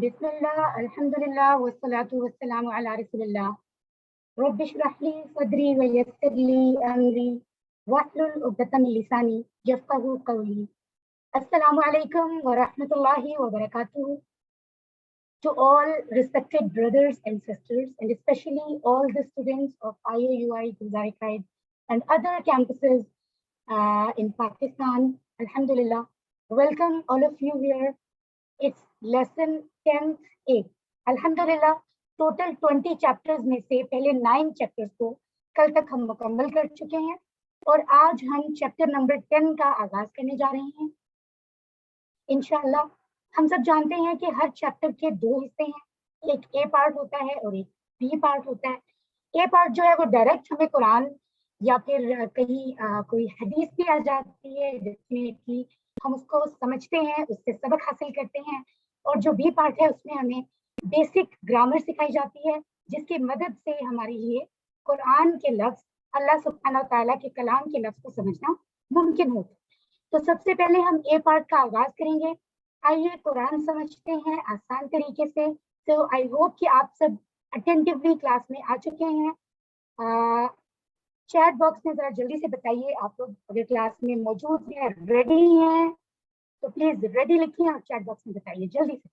بسم اللہ الحمد للہ والصلاة والسلام علی رسول اللہ رب اشرح لی صدری ویسر لی امری واحلل عقدۃ من لسانی یفقہوا قولی. السلام علیکم ورحمۃ اللہ وبرکاتہ. To all respected brothers and sisters, and especially all the students of IAUI Gulzar Tribe and other campuses in Pakistan, Alhamdulillah, welcome all of you here. It's lesson 10th A. Alhamdulillah, total 20 chapters में से पहले 9 chapters को कल तक हम मुकम्मल कर चुके हैं और आज हम चैप्टर नंबर 10 का आगाज करने जा रहे हैं. इंशाअल्लाह हम सब जानते हैं कि हर चैप्टर के 2 हिस्से हैं, एक ए पार्ट होता है और एक बी पार्ट होता है. ए पार्ट जो है वो डायरेक्ट हमें कुरान या फिर कहीं कोई हदीस भी आ जाती है जिसमें कि हम उसको समझते हैं, उससे सबक हासिल करते हैं. और जो बी पार्ट है उसमें हमें बेसिक ग्रामर सिखाई जाती है जिसकी मदद से हमारे लिए कुरान के लफ्ज, अल्लाह सुब्हानहू व तआला के कलाम के लफ्ज को समझना मुमकिन होता है. तो सबसे पहले हम ए पार्ट का आगाज करेंगे. आइए कुरान समझते हैं आसान तरीके से. तो आई होप कि आप सब अटेंटिवली क्लास में आ चुके हैं. चैट बॉक्स में जरा जल्दी से बताइए आप लोग अगर क्लास में मौजूद हैं, रेडी हैं, तो प्लीज रेडी लिखिए और चैट बॉक्स में बताइए जल्दी से.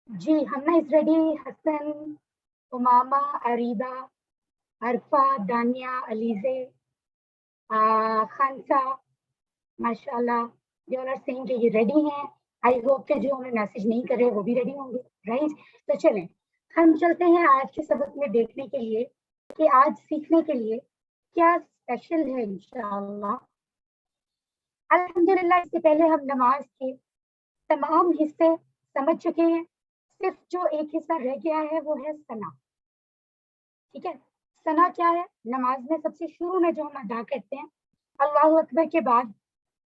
जी हमना is ready. Hasan, Umama, Areeba, अरफा, दानिया, अलीजे, खानसा, माशाल्लाह, दे ऑल आर सेइंग कि ये रेडी हैं. आई होप कि जो हमें मैसेज नहीं कर रहे वो भी रेडी होंगे, राइट. तो चलें हम चलते हैं आज के सबक में देखने के लिए कि आज सीखने के लिए क्या स्पेशल है इंशाअल्लाह. अल्हम्दुलिल्लाह इससे पहले हम नमाज के तमाम हिस्से समझ चुके हैं. सिर्फ जो एक हिस्सा रह गया है वो है सना. ठीक है, सना क्या है? नमाज में सबसे शुरू में जो हम अदा करते हैं अल्लाहु अकबर के बाद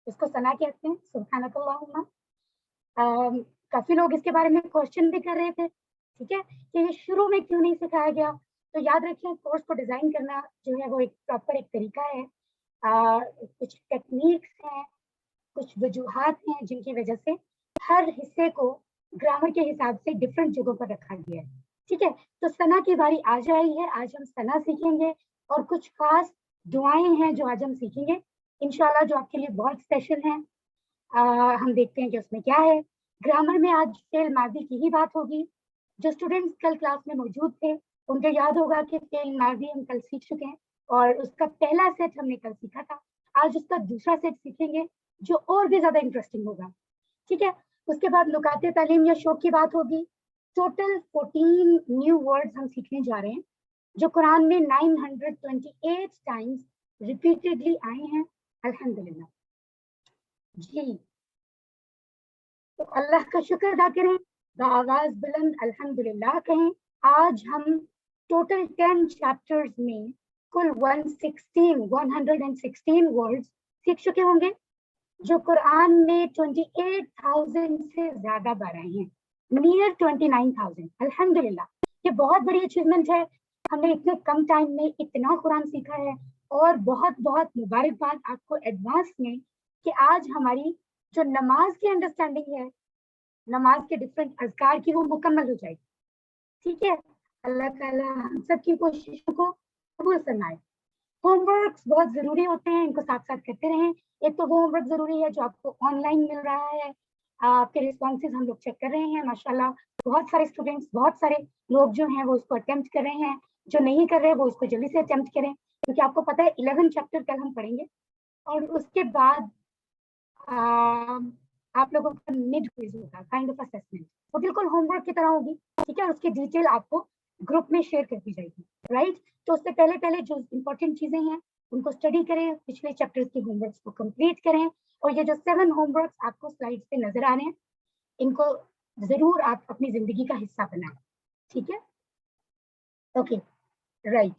उसको सना कहते हैं, सुब्हानकल्लाहुम्मा. काफी लोग इसके बारे में क्वेश्चन भी कर रहे थे, ठीक है, कि ये शुरू में क्यों नहीं सिखाया गया. तो याद रखें कोर्स को डिजाइन करना जो है वो एक प्रॉपर एक तरीका है. कुछ टेक्निक्स हैं, कुछ वजूहात हैं जिनकी वजह से हर हिस्से को ग्रामर के हिसाब से डिफरेंट जगहों पर रखा गया है. ठीक है, तो सना की बारी आ जाई है. आज हम सना सीखेंगे और कुछ खास दुआएं हैं जो आज हम सीखेंगे इंशाल्लाह जो आपके लिए बहुत स्पेशल हैं. हम देखते हैं कि उसमें क्या है. ग्रामर में आज फेल माजी की ही बात होगी. जो स्टूडेंट्स कल क्लास में मौजूद थे उनको याद होगा कि फेल माजी हम कल सीख चुके हैं और उसका पहला सेट हमने कल सीखा था. आज उसका दूसरा सेट सीखेंगे जो और भी ज्यादा इंटरेस्टिंग होगा. ठीक है, उसके बाद नुकाते तालीम या शौक की बात होगी. टोटल 14 न्यू वर्ड्स हम सीखने जा रहे हैं जो कुरान में 928 टाइम्स रिपीटेडली आए हैं. अल्हम्दुलिल्लाह जी. तो अल्लाह का शुक्र अदा करें, आवाज बुलंद अल्हम्दुलिल्लाह कहें. आज हम टोटल 10 चैप्टर्स में कुल 116 वर्ड्स सीख चुके होंगे जो कुरान में 28,000 से ज्यादा बार आए हैं, नियर 29,000. अल्हम्दुलिल्लाह ये बहुत बड़ी अचीवमेंट है. हमने इतने कम टाइम में इतना कुरान सीखा है और बहुत बहुत मुबारकबाद आपको एडवांस में कि आज हमारी जो नमाज की अंडरस्टैंडिंग है, नमाज के डिफरेंट अज़कार की, वो मुकम्मल हो जाएगी. ठीक है, अल्लाह ताला हम सब की कोशिशों को कबूल फरमाए. होमवर्क्स बहुत जरूरी होते हैं, इनको साथ साथ करते रहें. एक तो वो होमवर्क जरूरी है जो आपको ऑनलाइन मिल रहा है, आपके रिस्पॉन्सेज हम लोग चेक कर रहे हैं. माशाल्लाह बहुत सारे स्टूडेंट्स, बहुत सारे लोग जो हैं वो उसको अटेम्प्ट कर रहे हैं. जो नहीं कर रहे वो उसको जल्दी से अटेम्प्ट करें क्योंकि आपको पता है 11 चैप्टर कल हम पढ़ेंगे और उसके बाद आप लोगों का मिड क्विज होगा, काइंड ऑफ असेसमेंट. वो बिल्कुल होमवर्क की तरह होगी. ठीक है, और उसकी डिटेल आपको ग्रुप में शेयर कर दी जाएगी, राइट. तो उससे पहले पहले जो इंपॉर्टेंट चीजें हैं उनको स्टडी करें, पिछले चैप्टर्स के होमवर्क्स को कंप्लीट करें. और ये जो 7 होमवर्क्स आपको स्लाइड्स पे नजर आ रहे हैं इनको जरूर आप अपनी जिंदगी का हिस्सा बनाएं. ठीक है, ओके, राइट.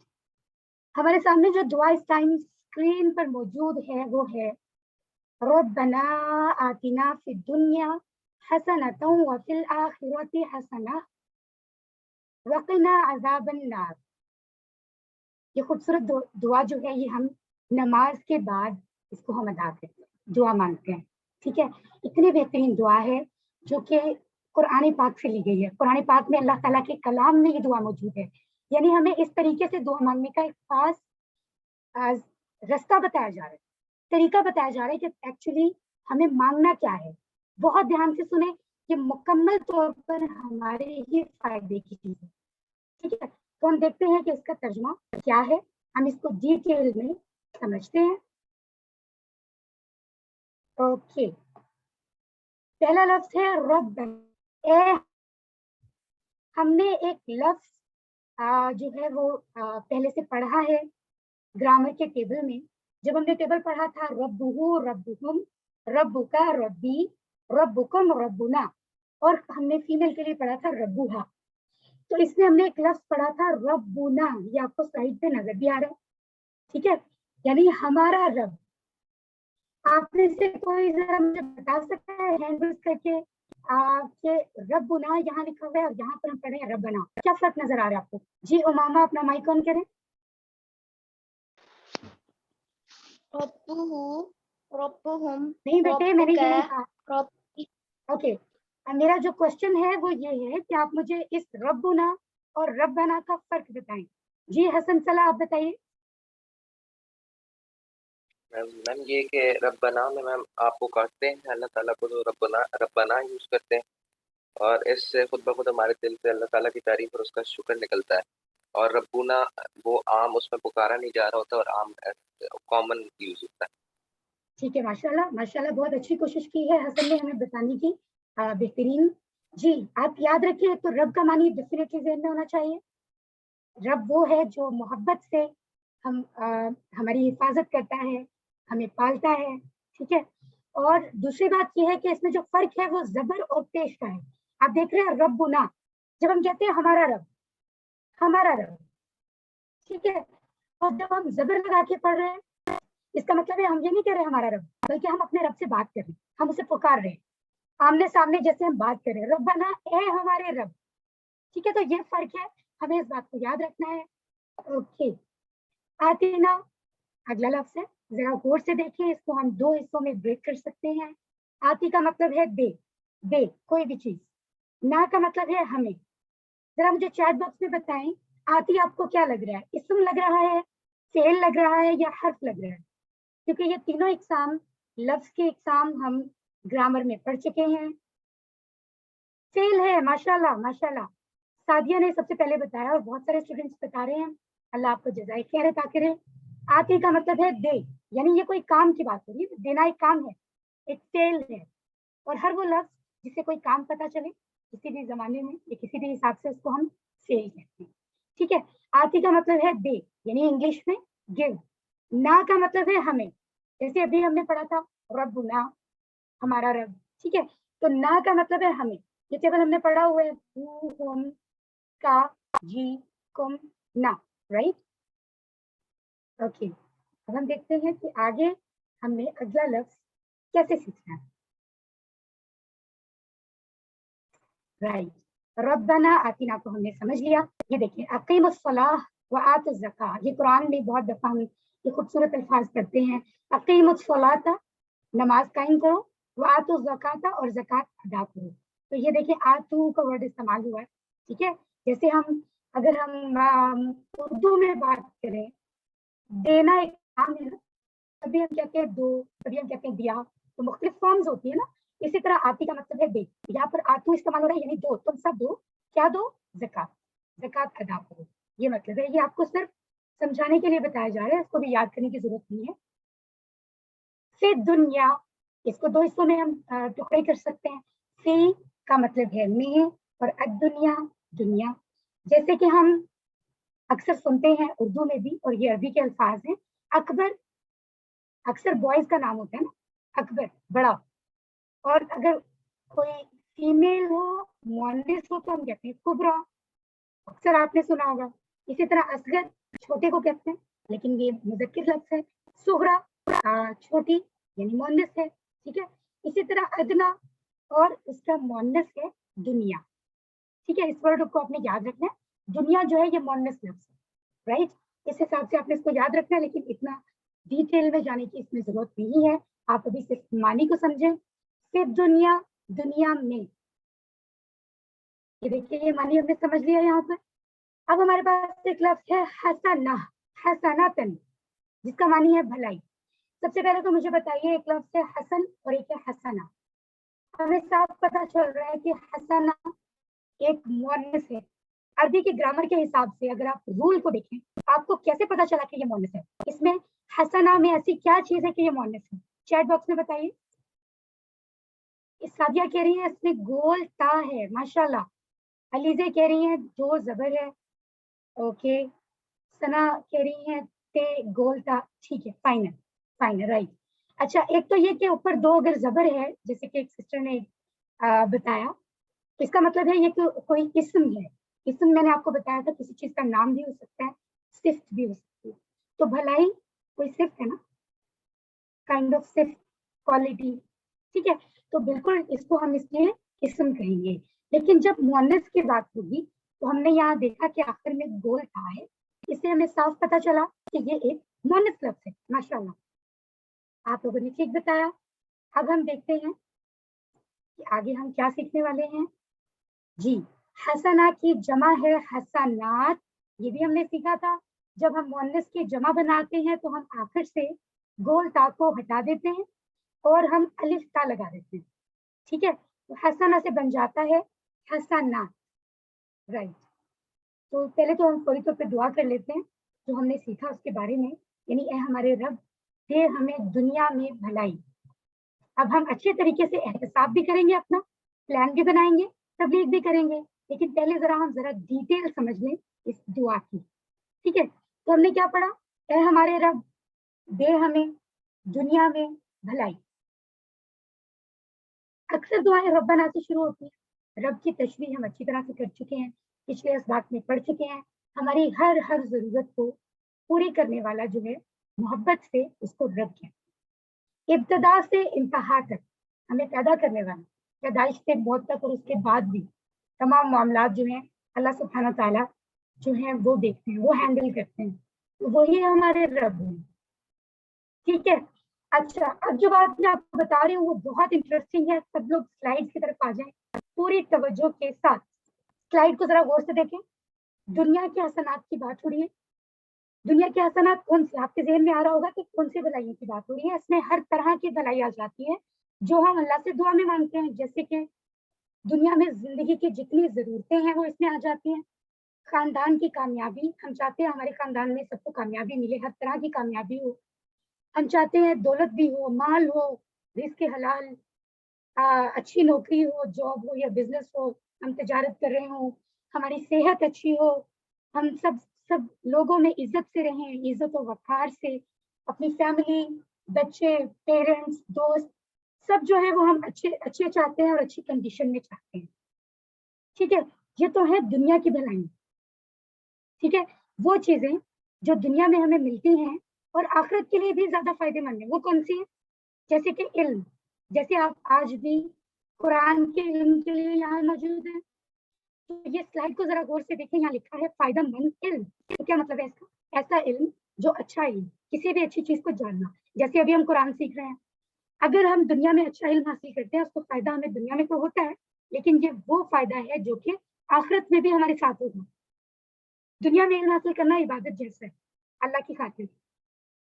हमारे सामने जो दुआ इस टाइम स्क्रीन पर मौजूद है वो है रब्बना आतिना फिद दुनिया हसनतन व फिल आखिरति हसना वक़िना अज़ाबन नार. ये खूबसूरत दुआ जो है ये हम नमाज के बाद इसको हम अदा करते हैं, दुआ मांगते हैं. ठीक है, इतनी बेहतरीन दुआ है जो कि कुरान पाक से ली गई है। कुरान पाक में अल्लाह ताला के कलाम में ये दुआ मौजूद है, यानी हमें इस तरीके से दुआ मांगने का एक खास रास्ता बताया जा रहा है, तरीका बताया जा रहा है कि एक्चुअली हमें मांगना क्या है। बहुत ध्यान से सुने, ये मुकम्मल तौर पर हमारे ही फायदे की चीज है, ठीक है। तो हम देखते हैं कि इसका तर्जुमा क्या है, हम इसको डिटेल में समझते हैं। ओके, पहला लफ्ज है रब्बना। हमने एक लफ्ज जो है वो पहले से पढ़ा है ग्रामर के टेबल में। जब हमने टेबल पढ़ा था रब्बुहु रब्बुकुम, रब्बुका रब्बी, रब्बुकुम रब्बुना, और हमने फीमेल के लिए पढ़ा था रब्बुहा। तो इसमें हमने एक लफ्ज पढ़ा था रब्बुना, ये आपको साइड पे नजर भी आ रहा है, ठीक है, यानी हमारा रब। आप में से कोई जरा मुझे बता सकता है हैंड रेज करके कि रब्बुना यहाँ लिखा हुआ है और यहाँ पर हम पढ़े हैं रब्बना, क्या फर्क नजर आ रहा है आपको? जी उमामा, अपना माइक ऑन करें। रब्बुहु रब्बुहुम नहीं बेटे, मैंने ये नहीं कहा। रब्बी। ओके, मेरा जो क्वेश्चन है वो ये है कि आप मुझे इस रब्बुना और रब्बना का फर्क बताएं। जी हसन सलाह, आप बताइए। मैम ये कि रब्बना में मैम आपको काटते हैं अल्लाह ताला को, तो रब्बना रब्बना यूज करते हैं, और इससे खुद ब खुद हमारे दिल से अल्लाह ताला की तारीफ और उसका शुक्र निकलता है। और रब्बुना वो आम, उसमें पुकारा नहीं जा रहा होता और आम कॉमन यूज होता है। ठीक है, माशाल्लाह माशाल्लाह, बहुत अच्छी कोशिश की है हसन ने हमें बताने की, बेहतरीन। जी आप याद रखिए, तो रब का मानी डेफिनेटली ज़हन में होना चाहिए। रब वो है जो मोहब्बत से हमारी हिफाजत करता है, हमें पालता है, ठीक है। और दूसरी बात ये है कि इसमें जो फर्क है वो जबर और पेश का है। आप देख रहे हैं रब्बुना, जब हम कहते हैं हमारा रब, हमारा रब, ठीक है, और जब हम जबर लगा के पढ़ रहे हैं, इसका मतलब है हम ये नहीं कह रहे हमारा रब, बल्कि हम अपने रब से बात कर रहे हैं, हम उसे पुकार रहे हैं, आमने सामने जैसे हम बात कर रहे हैं, रब्बना ए हमारे रब, ठीक है। तो ये फर्क है, हमें इस बात को याद रखना है। ओके, आतीना अगला लफ्ज है, जरा गौर से देखिए, इसको हम दो हिस्सों में ब्रेक कर सकते हैं। आती का मतलब है दे, दे कोई भी चीज। ना का मतलब है हमें। जरा मुझे चैट बॉक्स में बताएं, आती आपको क्या लग रहा है? इस्म लग रहा है, फेल लग रहा है, या हर्फ लग रहा है? क्योंकि ये तीनों एग्जाम, लफ्ज के एग्जाम हम ग्रामर में पढ़ चुके हैं। फेल है, माशाल्लाह माशाल्लाह, सादिया ने सबसे पहले बताया और बहुत सारे स्टूडेंट्स बता रहे हैं, अल्लाह आपको जज़ाए खैर अता करे। आती का मतलब है दे, यानी ये कोई काम की बात हो रही है, देना एक काम है, एक फेल है। और हर वो लफ्ज जिसे कोई काम पता चले किसी भी जमाने में या किसी भी हिसाब से, उसको हम फेल कहते हैं, ठीक है। आती का मतलब है दे, यानी इंग्लिश में गिव। ना का मतलब है हमें, जैसे अभी हमने पढ़ा था रब्बुना, हमारा रब, ठीक है। तो ना का मतलब है हमें, ये टेबल हमने पढ़ा हुआ है, हु, हुम, का, जी, कुम, ना, राइट। ओके, अब हम देखते हैं कि आगे हमने अगला लफ्ज कैसे सीखना है। राइट, रब्बना आतिना को हमने समझ लिया। ये देखिए, अकीमुस्सलाह व आतुज़्ज़का, ये कुरान में बहुत दफा हम ये खूबसूरत अल्फाज पढ़ते हैं। अकीमुस्सलाता, नमाज कायम करो, व आतुज़्ज़काता, और ज़कात अदा करो। तो ये देखिए आतू का वर्ड इस्तेमाल हुआ है, ठीक है। जैसे हम अगर हम उर्दू में बात करें, देना एक काम है ना, कभी हम कहते हैं दो, कभी हम कहते हैं दिया, तो मुख्तलिफ फॉर्म्स होती है ना। इसी तरह आती का मतलब है दे, यहाँ पर आतू इस्तेमाल हो रहा है, यानी दो, तुम सब दो। क्या दो? ज़कात, ज़कात अदा करो, ये मतलब है। ये आपको सिर्फ समझाने के लिए बताया जा रहा है, इसको भी याद करने की जरूरत नहीं है। फिर दुनिया, इसको दो हिस्सों में हम टुकड़े कर सकते हैं। फी का मतलब है में, और दुनिया, दुनिया। जैसे कि हम अक्सर सुनते हैं उर्दू में भी, और ये अरबी के अल्फाज हैं, अकबर, अक्सर बॉयज का नाम होता है ना, अकबर बड़ा। और अगर कोई फीमेल हो, मुअन्निस हो, तो हम कहते हैं कुबरा, अक्सर आपने सुना होगा। इसी तरह असगर छोटे को कहते हैं, लेकिन ये मुज़क्किर लफ्ज़ है। सुगरा छोटी, यानी मुअन्निस है, ठीक है। इसी तरह अदना, और उसका मुअन्निस है दुनिया, ठीक है। इस वर्ड को आपने याद रखना है, दुनिया जो है ये मुअन्निस लफ्ज़ है, राइट। इस हिसाब से आपने इसको याद रखना है, लेकिन इतना डिटेल में जाने की इसमें जरूरत नहीं है, आप अभी सिर्फ मानी को समझें। फिर दुनिया दुनिया में। ये देखिए ये मानी हमने समझ लिया यहाँ पर। अब हमारे पास एक लफ्ज है हसना, हसनातन, जिसका मानी है भलाई। सबसे पहले तो मुझे बताइए एक लफ्ज है हसन और एक है हसना। हमें साफ पता चल रहा है कि हसना एक मुअन्नस है। अरबी के ग्रामर के हिसाब से अगर आप रूल को देखें आपको कैसे पता चला कि ये मुअन्नस है? इसमें हसना में ऐसी क्या चीज है कि ये मुअन्नस है? चैट बॉक्स में बताइए। सादिया कह रही है इसमें गोल ता है, माशाल्लाह। अलीजे कह रही है दो जबर है, ओके। सना कह रही है ते गोल ता, ठीक है, फाइनल फाइनल राइट। अच्छा, एक तो ये कि ऊपर दो अगर जबर है जैसे कि एक सिस्टर ने बताया, इसका मतलब है ये कोई इस्म है। इस्म मैंने आपको बताया था किसी चीज का नाम भी हो सकता है, सिफ्त भी हो सकती है। तो भलाई कोई सिफ्त है ना, काइंड ऑफ सिफ्त, क्वालिटी, ठीक है। तो बिल्कुल इसको हम इसलिए इस्म कहेंगे। लेकिन जब मुअन्नस की बात होगी तो हमने यहाँ देखा कि आखिर में गोल था है, इससे हमें साफ पता चला कि ये एक मुअन्नस लफ्ज है। माशाल्लाह, आप लोगों ने ठीक बताया। अब हम देखते हैं कि आगे हम क्या सीखने वाले हैं। जी, हसना की जमा है हसनात, ये भी हमने सीखा था। जब हम मुअन्नस की जमा बनाते हैं तो हम आखिर से गोल ता को हटा देते हैं और हम अलिफ ता लगा देते हैं, ठीक है। तो हसना से बन जाता है हसनात, राइट। तो पहले तो हम फौरी तौर पे दुआ कर लेते हैं जो हमने सीखा उसके बारे में, यानी ए हमारे रब दे हमें दुनिया में भलाई। अब हम अच्छे तरीके से एहतसाब भी करेंगे, अपना प्लान भी बनाएंगे, तबलीग भी करेंगे। लेकिन पहले जरा डिटेल समझ लें इस दुआ की, ठीक है। तो हमने क्या पढ़ा, ए हमारे रब दे हमें दुनिया में भलाई। अक्सर दुआएं रब्बाना से शुरू होती है। रब की तशरीह हम अच्छी तरह से कर चुके हैं, पिछले असबाक में पढ़ चुके हैं। हमारी हर जरूरत को पूरी करने वाला जो है, मोहब्बत से उसको रब कहते हैं। इब्तदा से इंतहा तक हमें पैदा करने वाला, पैदाइश से मौत तक और उसके बाद भी तमाम मामलात जो हैं अल्लाह सुब्हानहू तआला जो है वो देखते हैं, वो हैंडल करते हैं। तो वही हमारे रब हैं, ठीक है। अच्छा, अब जो बात मैं आपको बता रही हूँ वो बहुत इंटरेस्टिंग है। सब लोग स्लाइड्स की तरफ आ जाएं पूरी तवज्जो के साथ। स्लाइड को जरा गौर से देखें। दुनिया के हसनात की बात हो रही है। दुनिया के हसनात कौन से, आपके ज़हन में आ रहा होगा कि कौन सी भलाइयों की बात हो रही है। इसमें हर तरह की भलाई आ जाती है जो हम अल्लाह से दुआ में मांगते हैं। जैसे कि दुनिया में जिंदगी की जितनी जरूरतें हैं वो इसमें आ जाती हैं। खानदान की कामयाबी, हम चाहते हैं हमारे खानदान में सबको कामयाबी मिले, हर तरह की कामयाबी हो। हम चाहते हैं दौलत भी हो, माल हो, रिस्क हलाल, अच्छी नौकरी हो, जॉब हो या बिजनेस हो, हम तजारत कर रहे हो, हमारी सेहत अच्छी हो, हम सब सब लोगों में इज्जत से रहें, इज्जत और वक़ार से, अपनी फैमिली, बच्चे, पेरेंट्स, दोस्त, सब जो है वो हम अच्छे अच्छे चाहते हैं और अच्छी कंडीशन में चाहते हैं, ठीक है। ये तो है दुनिया की भलाई, ठीक है। वो चीजें जो दुनिया में हमें मिलती हैं और आखिरत के लिए भी ज्यादा फायदेमंद है, वो कौन सी है? जैसे कि इल्म, जैसे आप आज भी कुरान के इल्म के लिए यहाँ मौजूद हैं। तो ये स्लाइड को जरा गौर से देखें, यहाँ लिखा है फायदेमंद इल्म। तो क्या मतलब है इसका? ऐसा इल्म जो अच्छा इल्म, किसी भी अच्छी चीज को जानना। जैसे अभी हम कुरान सीख रहे हैं, अगर हम दुनिया में अच्छा इल्म हासिल करते हैं उसको फायदा हमें दुनिया में तो होता है, लेकिन ये वो फायदा है जो कि आखिरत में भी हमारे साथ होगा। दुनिया में इल्म हासिल करना इबादत जैसा है, अल्लाह की खातिर,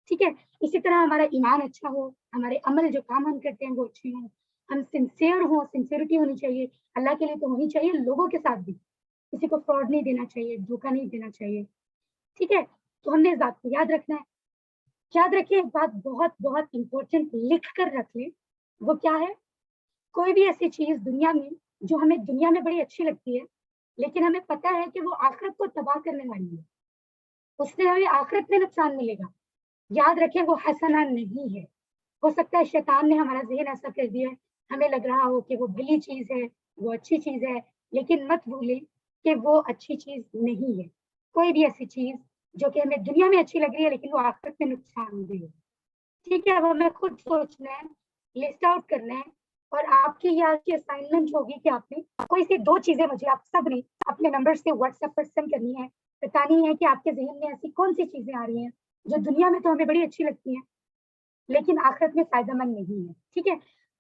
ठीक है। इसी तरह हमारा ईमान अच्छा हो, हमारे अमल जो काम हम करते हैं वो अच्छे हों, हम सिंसियर हों, सिंसियरिटी होनी चाहिए, अल्लाह के लिए तो होनी चाहिए, लोगों के साथ भी। किसी को फ्रॉड नहीं देना चाहिए, धोखा नहीं देना चाहिए, ठीक है। तो हमने इस बात को याद रखना है। याद रखिए एक बात बहुत बहुत इंपॉर्टेंट, लिख कर रख लें। वो क्या है? कोई भी ऐसी चीज दुनिया में जो हमें दुनिया में बड़ी अच्छी लगती है, लेकिन हमें पता है कि वो आखिरत को तबाह करने वाली है, उससे हमें आखिरत में नुकसान मिलेगा, याद रखें वो हसना नहीं है। हो सकता है शैतान ने हमारा ज़हन ऐसा कर दिया है, हमें लग रहा हो कि वो भली चीज़ है, वो अच्छी चीज़ है, लेकिन मत भूलें कि वो अच्छी चीज़ नहीं है। कोई भी ऐसी चीज़ जो कि हमें दुनिया में अच्छी लग रही है लेकिन वो आखिरत में नुकसानदेह है। ठीक है, अब हमें खुद सोचना है, लिस्ट आउट करना है और आपकी ये आज की असाइनमेंट होगी कि आपने कोई सी 2 चीज़ें मुझे आप सबने अपने नंबर से व्हाट्सएप पर सेंड करनी है। बतानी है कि आपके ज़हन में ऐसी कौन-सी चीज़ें आ रही हैं, जो दुनिया में तो हमें बड़ी अच्छी लगती हैं, लेकिन आखिरत में फ़ायदेमंद नहीं है, ठीक है?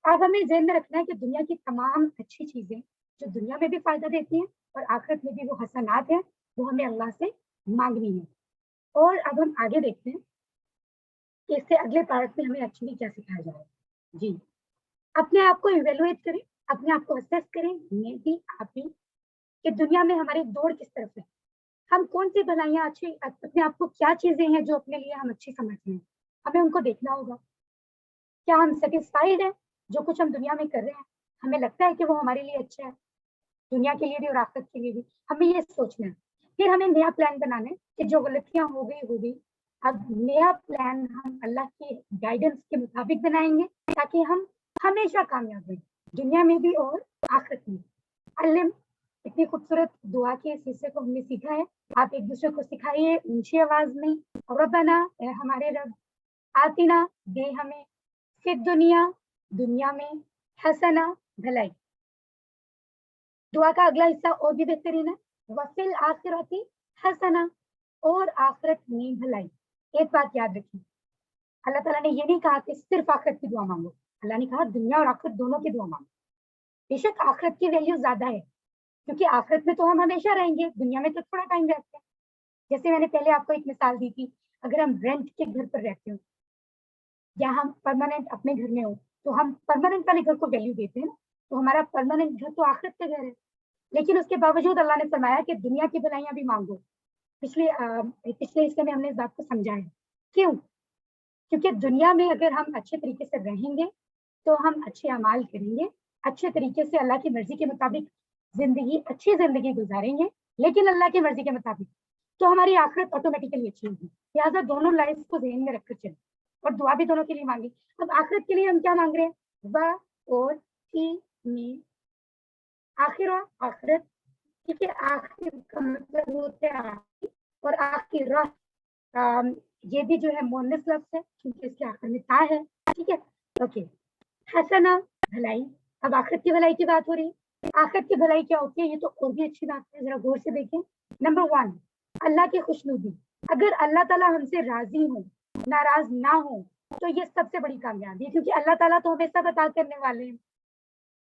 اب हमें ज़हन में रखना है कि दुनिया की तमाम अच्छी चीज़ें जो दुनिया में भी फ़ायदा देती हैं और आखिरत में भी वो हसनात हैं, वो हमें अल्लाह से माँगनी है। और अब हम आगे देखते हैं कि इससे अगले पार्ट में हमें एक्चुअली क्या सिखाया जा रहा है। जी, अपने आप को इवैल्यूएट करें, अपने आप को असेस करें, मैं भी, आप भी, कि दुनिया में हमारी दौड़ किस तरफ है। हम कौन-सी भलाइयाँ अच्छी अपने आप को क्या चीज़ें हैं जो अपने लिए हम अच्छी समझते हैं, हमें उनको देखना होगा। क्या हम सैटिस्फाइड हैं, जो कुछ हम दुनिया में कर रहे हैं, हमें लगता है कि वो हमारे लिए अच्छा है, दुनिया के लिए भी और आखिरत के लिए भी, हमें ये सोचना है। फिर हमें नया प्लान बनाना है कि जो गलतियाँ हो गई, हो गई। अब नया प्लान हम अल्लाह के गाइडेंस के मुताबिक बनाएँगे ताकि हम हमेशा कामयाब रहें, दुनिया में भी और आखिरत में। अल्लिम, इतनी खूबसूरत दुआ के इस हिस्से को हमने सीखा है। आप एक-दूसरे को सिखाइए ऊँची आवाज़ में, रब्बना, ए हमारे रब, आतिना, दे हमें, फिर दुनिया, दुनिया में, हसना, भलाई। दुआ का अगला हिस्सा और भी बेहतरीन है, वफ़िल आखिरती हसना, और आखिरत में भलाई। एक बात याद रखिए, अल्लाह ताला ने ये नहीं कहा कि सिर्फ़ आखिरत की दुआ माँगो, अल्लाह ने कहा दुनिया और आखिरत दोनों की दुआ माँगो। बेशक आखिरत की वैल्यू ज़्यादा है, क्योंकि आखिरत में तो हम हमेशा रहेंगे, दुनिया में तो थोड़ा टाइम रहते हैं। जैसे मैंने पहले आपको एक मिसाल दी थी, अगर हम रेंट के घर पर रहते हो या हम परमानेंट अपने घर में हो, तो हम परमानेंट वाले घर को वैल्यू देते हैं ना, तो हमारा परमानेंट घर तो आखिरत का घर है। लेकिन उसके बावजूद अल्लाह ने फरमाया कि दुनिया की भलाइयाँ भी माँगो। पिछले हिस्से में हमने इस बात को समझा है। क्यों? क्योंकि दुनिया में अगर हम अच्छे तरीके से रहेंगे, तो हम अच्छे अमाल करेंगे, अच्छे तरीके से अल्लाह की मर्ज़ी के मुताबिक अच्छी ज़िंदगी गुज़ारेंगे, लेकिन अल्लाह की मर्ज़ी के मुताबिक, तो हमारी आखिरत ऑटोमैटिकली अच्छी होगी। लिहाज़ा दोनों लाइफ़ को ज़हन में रखकर चलें और दुआ भी दोनों के लिए माँगे। अब आखिरत के लिए हम क्या माँग रहे हैं? व और ती में आखिरा, आखिरत, ठीक है? आखिर का मतलब होता है आखिर, और आखिरा ये भी जो है मुअन्नस लफ्ज़ है क्योंकि इसके आखिर में ता है, ठीक है? ओके। हसना, भलाई। अब आखिरत की भलाई की बात हो रही है। आखिरत की भलाई क्या होती है, ये तो और भी अच्छी बात है, ज़रा गौर से देखें। नंबर 1, अल्लाह की खुशनुदी। अगर अल्लाह ताला हमसे राज़ी हों, नाराज़ ना हों, तो ये सबसे बड़ी कामयाबी है, क्योंकि अल्लाह ताला तो हमें सब अता करने वाले हैं।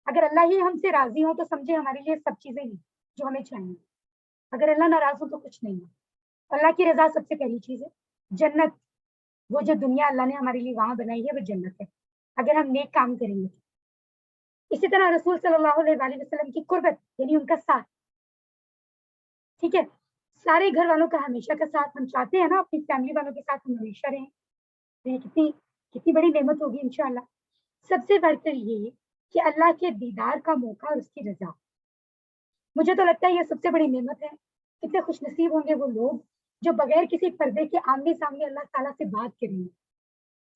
अगर अल्लाह ही हमसे राज़ी हो, तो समझे हमारे लिए सब चीज़ें हैं, जो हमें चाहिए। अगर अल्लाह नाराज़ हो, तो कुछ नहीं है। अल्लाह की रज़ा सबसे पहली चीज़ है। जन्नत, वो जो दुनिया अल्लाह ने हमारे लिए वहाँ बनाई है, वो जन्नत है, अगर हम नेक काम करेंगे तो। इसी तरह रसूल सल्लल्लाहु अलैहि वसल्लम की कुर्बत, यानी उनका साथ, ठीक है? सारे घर वालों का हमेशा का साथ हम चाहते हैं ना, अपनी फैमिली वालों के साथ हम हमेशा रहें, तो ये कितनी कितनी बड़ी नेमत होगी इंशाअल्लाह। सबसे बढ़कर ये कि अल्लाह के दीदार का मौका और उसकी रज़ा। मुझे तो लगता है ये सबसे बड़ी नेमत है। कितने खुशनसीब होंगे वो लोग जो बगैर किसी पर्दे के आमने-सामने अल्लाह ताला से बात करेंगे।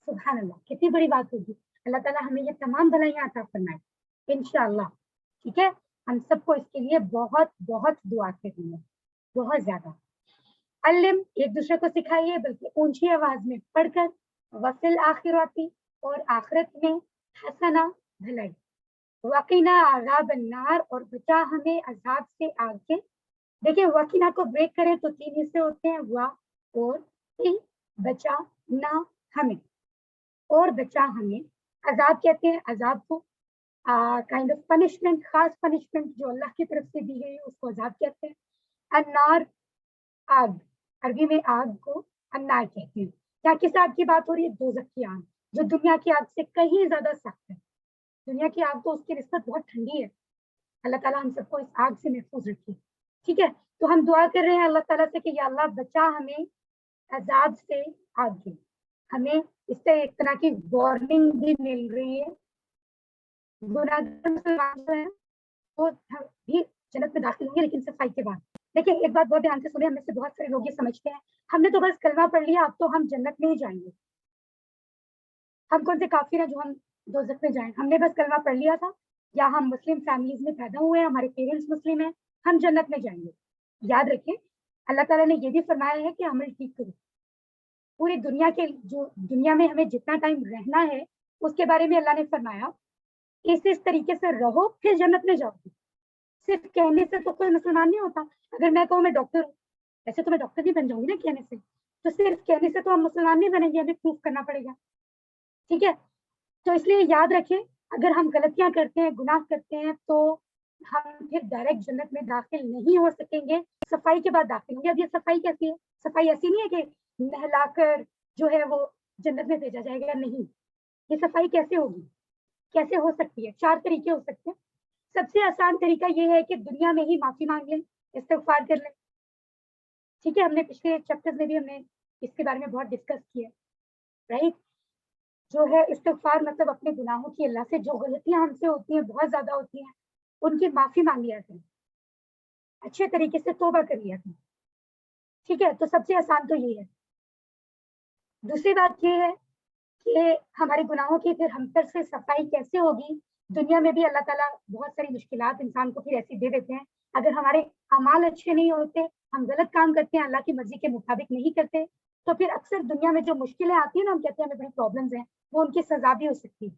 सुभान अल्लाह! कितनी बड़ी बात होगी। अल्लाह ताला हमें ये तमाम भलाइयाँ अता फरमाए, इंशाअल्लाह, ठीक है? हम सबको इसके लिए बहुत-बहुत दुआ करनी है, बहुत ज़्यादा। अल्लिम, एक-दूसरे को सिखाइए, बल्कि ऊँची आवाज़ में पढ़कर, वफ़िल आखिरती, और आखिरत में हसना, भलाई। वक़ीना अज़ाबन्नार, और बचा हमें अज़ाब से आग से। देखिए, वक़ीना को ब्रेक करें तो 3 हिस्से होते हैं, व और इ, बचा ना हमें, और बचा हमें। अज़ाब कहते हैं अज़ाब को, काइंड ऑफ पनिशमेंट, ख़ास पनिशमेंट जो अल्लाह की तरफ से दी गई है, उसको अज़ाब कहते हैं। अन्नार, आग, अरबी में आग को अन्नार कहते हैं। यहाँ किस आग की बात हो रही है? दोज़ख की आग, जो दुनिया की आग से कहीं ज़्यादा सख्त है। दुनिया की आग तो उसकी निस्बत बहुत ठंडी है। अल्लाह ताला हम सबको इस आग से महफूज़ रखे, ठीक है? तो हम दुआ कर रहे हैं अल्लाह ताला से कि या अल्लाह बचा हमें अज़ाब से आग से। हमें इससे एक तरह की वार्निंग भी मिल रही है। गुनाहगार मुसलमान जो हैं, वो भी जन्नत में दाखिल होंगे, लेकिन सफाई के बाद। देखिए, एक बात बहुत ध्यान से सुनिए, हम में से बहुत सारे लोग ये समझते हैं, हमने तो बस कलमा पढ़ लिया, अब तो हम जन्नत में ही जाएँगे। हम कौन से काफ़िर हैं जो हम दोज़ख में जाएँ? हमने बस कलमा पढ़ लिया था, या हम मुस्लिम फैमिलीज़ में पैदा हुए हैं, हमारे पेरेंट्स मुस्लिम हैं, हम जन्नत में जाएँगे। याद रखें, अल्लाह ताला ने ये भी फरमाया है कि अमल ठीक करो। पूरी दुनिया के जो दुनिया में हमें जितना टाइम रहना है, उसके बारे में अल्लाह ने फरमाया, इस तरीके से रहो, फिर जन्नत में जाओगे। सिर्फ़ कहने से तो कोई मुसलमान नहीं होता। अगर मैं कहूँ मैं डॉक्टर हूँ, वैसे तो मैं डॉक्टर नहीं बन जाऊँगी ना कहने से। तो सिर्फ़ कहने से तो हम मुसलमान नहीं बनेंगे, हमें प्रूफ़ करना पड़ेगा, ठीक है? तो इसलिए याद रखें, اگر ہم غلطیاں کرتے ہیں، گناہ کرتے ہیں، تو ہم پھر ڈائریکٹ جنت میں داخل نہیں ہو سکیں گے، صفائی کے بعد داخل ہوں گے۔ اب یہ صفائی کیسی ہے؟ صفائی ایسی نہیں ہے کہ نہلا کر جو ہے وہ جنت میں بھیجا جائے گا، نہیں۔ یہ صفائی کیسے ہوگی، کیسے ہو سکتی ہے؟ 4 طریقے ہو سکتے ہیں۔ سب سے آسان طریقہ یہ ہے کہ دنیا میں ہی معافی مانگ لیں، استغفار کر لیں، ٹھیک ہے؟ ہم نے پچھلے چیپٹر میں بھی ہم نے اس کے بارے میں بہت ڈسکس کیا، رائٹ؟ جو ہے استغفار مطلب اپنے گناہوں کی، اللہ سے جو غلطیاں ہم سے ہوتی ہیں، بہت زیادہ ہوتی ہیں، ان کی معافی مانگ لیا کریں، اچھے طریقے سے توبہ کر لیا کریں، ٹھیک ہے؟ تو سب سے آسان تو یہ ہے۔ دوسری بات یہ ہے کہ ہمارے گناہوں کی پھر ہم پر سے صفائی کیسے ہوگی؟ دنیا میں بھی اللہ تعالیٰ بہت ساری مشکلات انسان کو پھر ایسی دے دیتے ہیں، اگر ہمارے اعمال اچھے نہیں ہوتے، ہم غلط کام کرتے ہیں، اللہ کی مرضی کے مطابق نہیں کرتے، تو پھر اکثر دنیا میں جو مشکلیں آتی ہیں نا، ہم کہتے ہیں ہمیں بڑی پرابلمز ہیں، وہ ان کی سزا بھی ہو سکتی ہے۔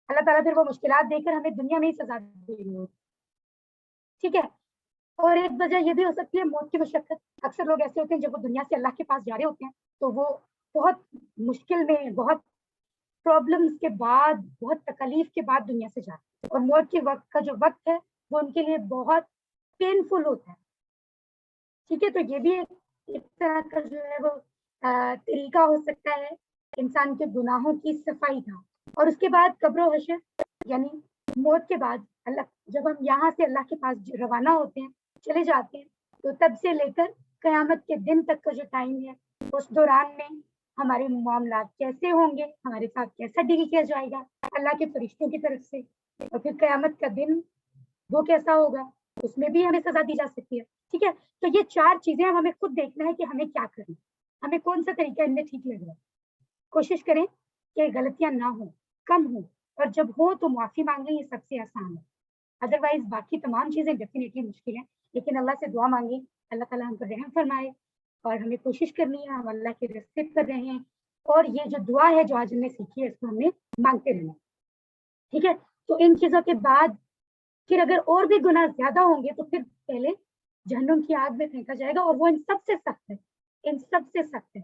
اللہ تعالیٰ پھر وہ مشکلات دے کر ہمیں دنیا میں ہی سزا دے رہی ہوتی، ٹھیک ہے؟ اور ایک وجہ یہ بھی ہو سکتی ہے موت کی مشقت۔ اکثر لوگ ایسے ہوتے ہیں جب وہ دنیا سے اللہ کے پاس جا رہے ہوتے ہیں تو وہ بہت مشکل میں، بہت پرابلمس کے بعد، بہت تکلیف کے بعد دنیا سے جاتے ہیں، اور موت کے وقت کا جو وقت ہے وہ ان کے لیے بہت پینفل ہوتا ہے، ٹھیک ہے؟ تو یہ بھی ایک طرح کا جو ہے وہ طریقہ ہو سکتا ہے انسان کے گناہوں کی صفائی کا۔ اور اس کے بعد قبر و حشر، یعنی موت کے بعد اللہ، جب ہم یہاں سے اللہ کے پاس روانہ ہوتے ہیں، چلے جاتے ہیں، تو تب سے لے کر قیامت کے دن تک کا جو ٹائم ہے، اس دوران میں ہمارے معاملات کیسے ہوں گے، ہمارے ساتھ کیسا ڈیل کیا جائے گا اللہ کے فرشتوں کی طرف سے، اور پھر قیامت کا دن وہ کیسا ہوگا، اس میں بھی ہمیں سزا دی جا سکتی ہے، ٹھیک ہے؟ تو یہ 4 چیزیں ہمیں خود دیکھنا ہے کہ ہمیں کیا کرنا ہے، ہمیں کون سا طریقہ ان میں ٹھیک لگ رہا ہے۔ کوشش کریں کہ غلطیاں نہ ہوں، کم ہوں، اور جب ہو تو معافی مانگیں، یہ سب سے آسان ہے۔ ادروائز باقی تمام چیزیں ڈیفینیٹلی مشکل ہیں، لیکن اللہ سے دعا مانگیں، اللہ تعالیٰ ہم پر رحم فرمائے، اور ہمیں کوشش کرنی ہے، ہم اللہ کے راستے کر رہے ہیں، اور یہ جو دعا ہے جو آج ہم نے سیکھی ہے، اس کو ہم نے مانگتے رہنا، ٹھیک ہے؟ تو ان چیزوں کے بعد پھر اگر اور بھی گناہ زیادہ ہوں گے تو پھر پہلے جہنم کی آگ میں پھینکا جائے گا، اور وہ ان سب سے سخت ہے، ان سب سے سخت ہے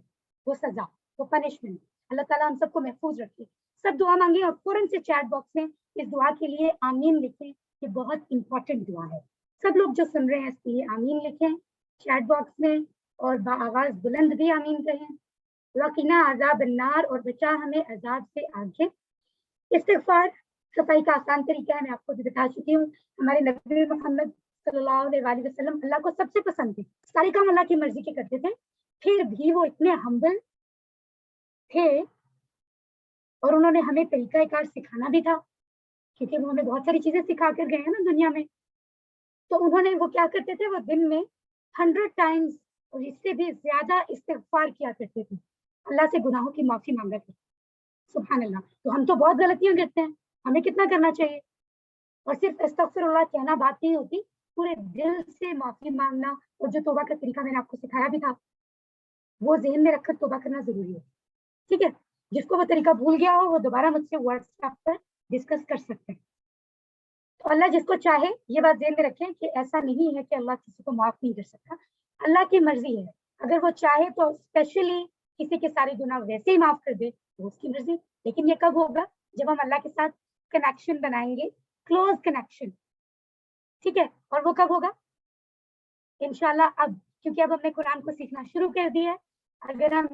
وہ سزا، وہ پنشمنٹ۔ اللہ تعالیٰ ہم سب کو محفوظ رکھے۔ سب دعا مانگیں، اور فوراً سے چیٹ باکس میں اس دعا کے لیے آمین لکھیں، یہ بہت امپورٹنٹ دعا ہے۔ سب لوگ جو سن رہے ہیں اس کے لیے آمین لکھیں چیٹ باکس میں، اور بآواز بلند بھی آمین کہیں۔ وقنا عذاب النار، اور بچا ہمیں عذاب سے آگ سے۔ استغفار صفائی کا آسان طریقہ ہے، میں آپ کو بھی بتا چکی ہوں۔ ہمارے نبی محمد صلی اللہ علیہ وسلم اللہ کو سب سے پسند تھے، سارے کام اللہ کی مرضی کے کرتے تھے، پھر بھی وہ اتنے ہمبل تھے، اور انہوں نے ہمیں طریقہ کار سکھانا بھی تھا، کیونکہ وہ ہمیں بہت ساری چیزیں سکھا کر گئے ہیں نا دنیا میں۔ تو انہوں نے وہ کیا کرتے تھے، وہ دن میں 100 ٹائمز اور اس سے بھی زیادہ استغفار کیا کرتے تھے، اللہ سے گناہوں کی معافی مانگا کرتے تھے۔ سبحان اللہ۔ تو ہم تو بہت غلطیاں کرتے ہیں، ہمیں کتنا کرنا چاہیے؟ اور صرف استغفر اللہ کہنا بات نہیں ہوتی، پورے دل سے معافی مانگنا، اور جو توبہ کا طریقہ میں نے آپ کو سکھایا بھی تھا، وہ ذہن میں رکھ کر توبہ کرنا ضروری ہے، ٹھیک ہے؟ جس کو وہ طریقہ بھول گیا ہو، وہ دوبارہ مجھ سے واٹس ایپ پر ڈسکس کر سکتے ہیں۔ تو اللہ جس کو چاہے، یہ بات ذہن میں رکھیں کہ ایسا نہیں ہے کہ اللہ کسی کو معاف نہیں کر سکتا، اللہ کی مرضی ہے، اگر وہ چاہے تو اسپیشلی کسی کے سارے گناہ ویسے ہی معاف کر دے، تو اس کی مرضی۔ لیکن یہ کب ہوگا؟ جب ہم اللہ کے ساتھ کنیکشن بنائیں گے، کلوز کنیکشن، ٹھیک ہے؟ اور وہ کب ہوگا؟ انشاءاللہ اب، کیونکہ اب ہم نے قرآن کو سیکھنا شروع کر دیا ہے، اگر ہم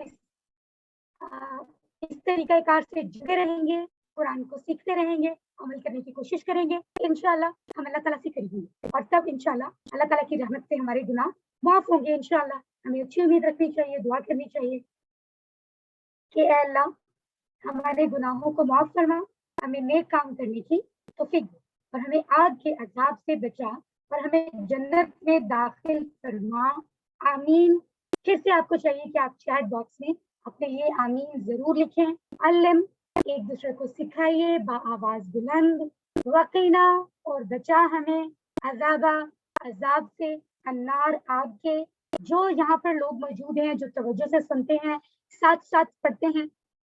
اس طریقہ کار سے جڑے رہیں گے، قرآن کو سیکھتے رہیں گے، عمل کرنے کی کوشش کریں گے، انشاءاللہ ہم اللہ تعالیٰ سے قریب ہوں گے، اور تب انشاءاللہ اللہ تعالیٰ کی رحمت سے ہمارے گناہ معاف ہوں گے انشاءاللہ۔ ہمیں اچھی امید رکھنی چاہیے، دعا کرنی چاہیے کہ اے اللہ ہمارے گناہوں کو معاف فرما، ہمیں نیک کام کرنے کی توفیق دے، اور ہمیں آگ کے عذاب سے بچا، اور ہمیں جنت میں داخل فرما، آمین۔ پھر سے آپ کو چاہیے کہ آپ چیٹ باکس میں اپنے لیے آمین ضرور لکھیں۔ علم، ایک دوسرے کو سکھائیے بآواز بلند۔ وقینا، اور بچا ہمیں عذاب سے، النار، آگ کے۔ جو یہاں پر لوگ موجود ہیں جو توجہ سے سنتے ہیں، ساتھ ساتھ پڑھتے ہیں،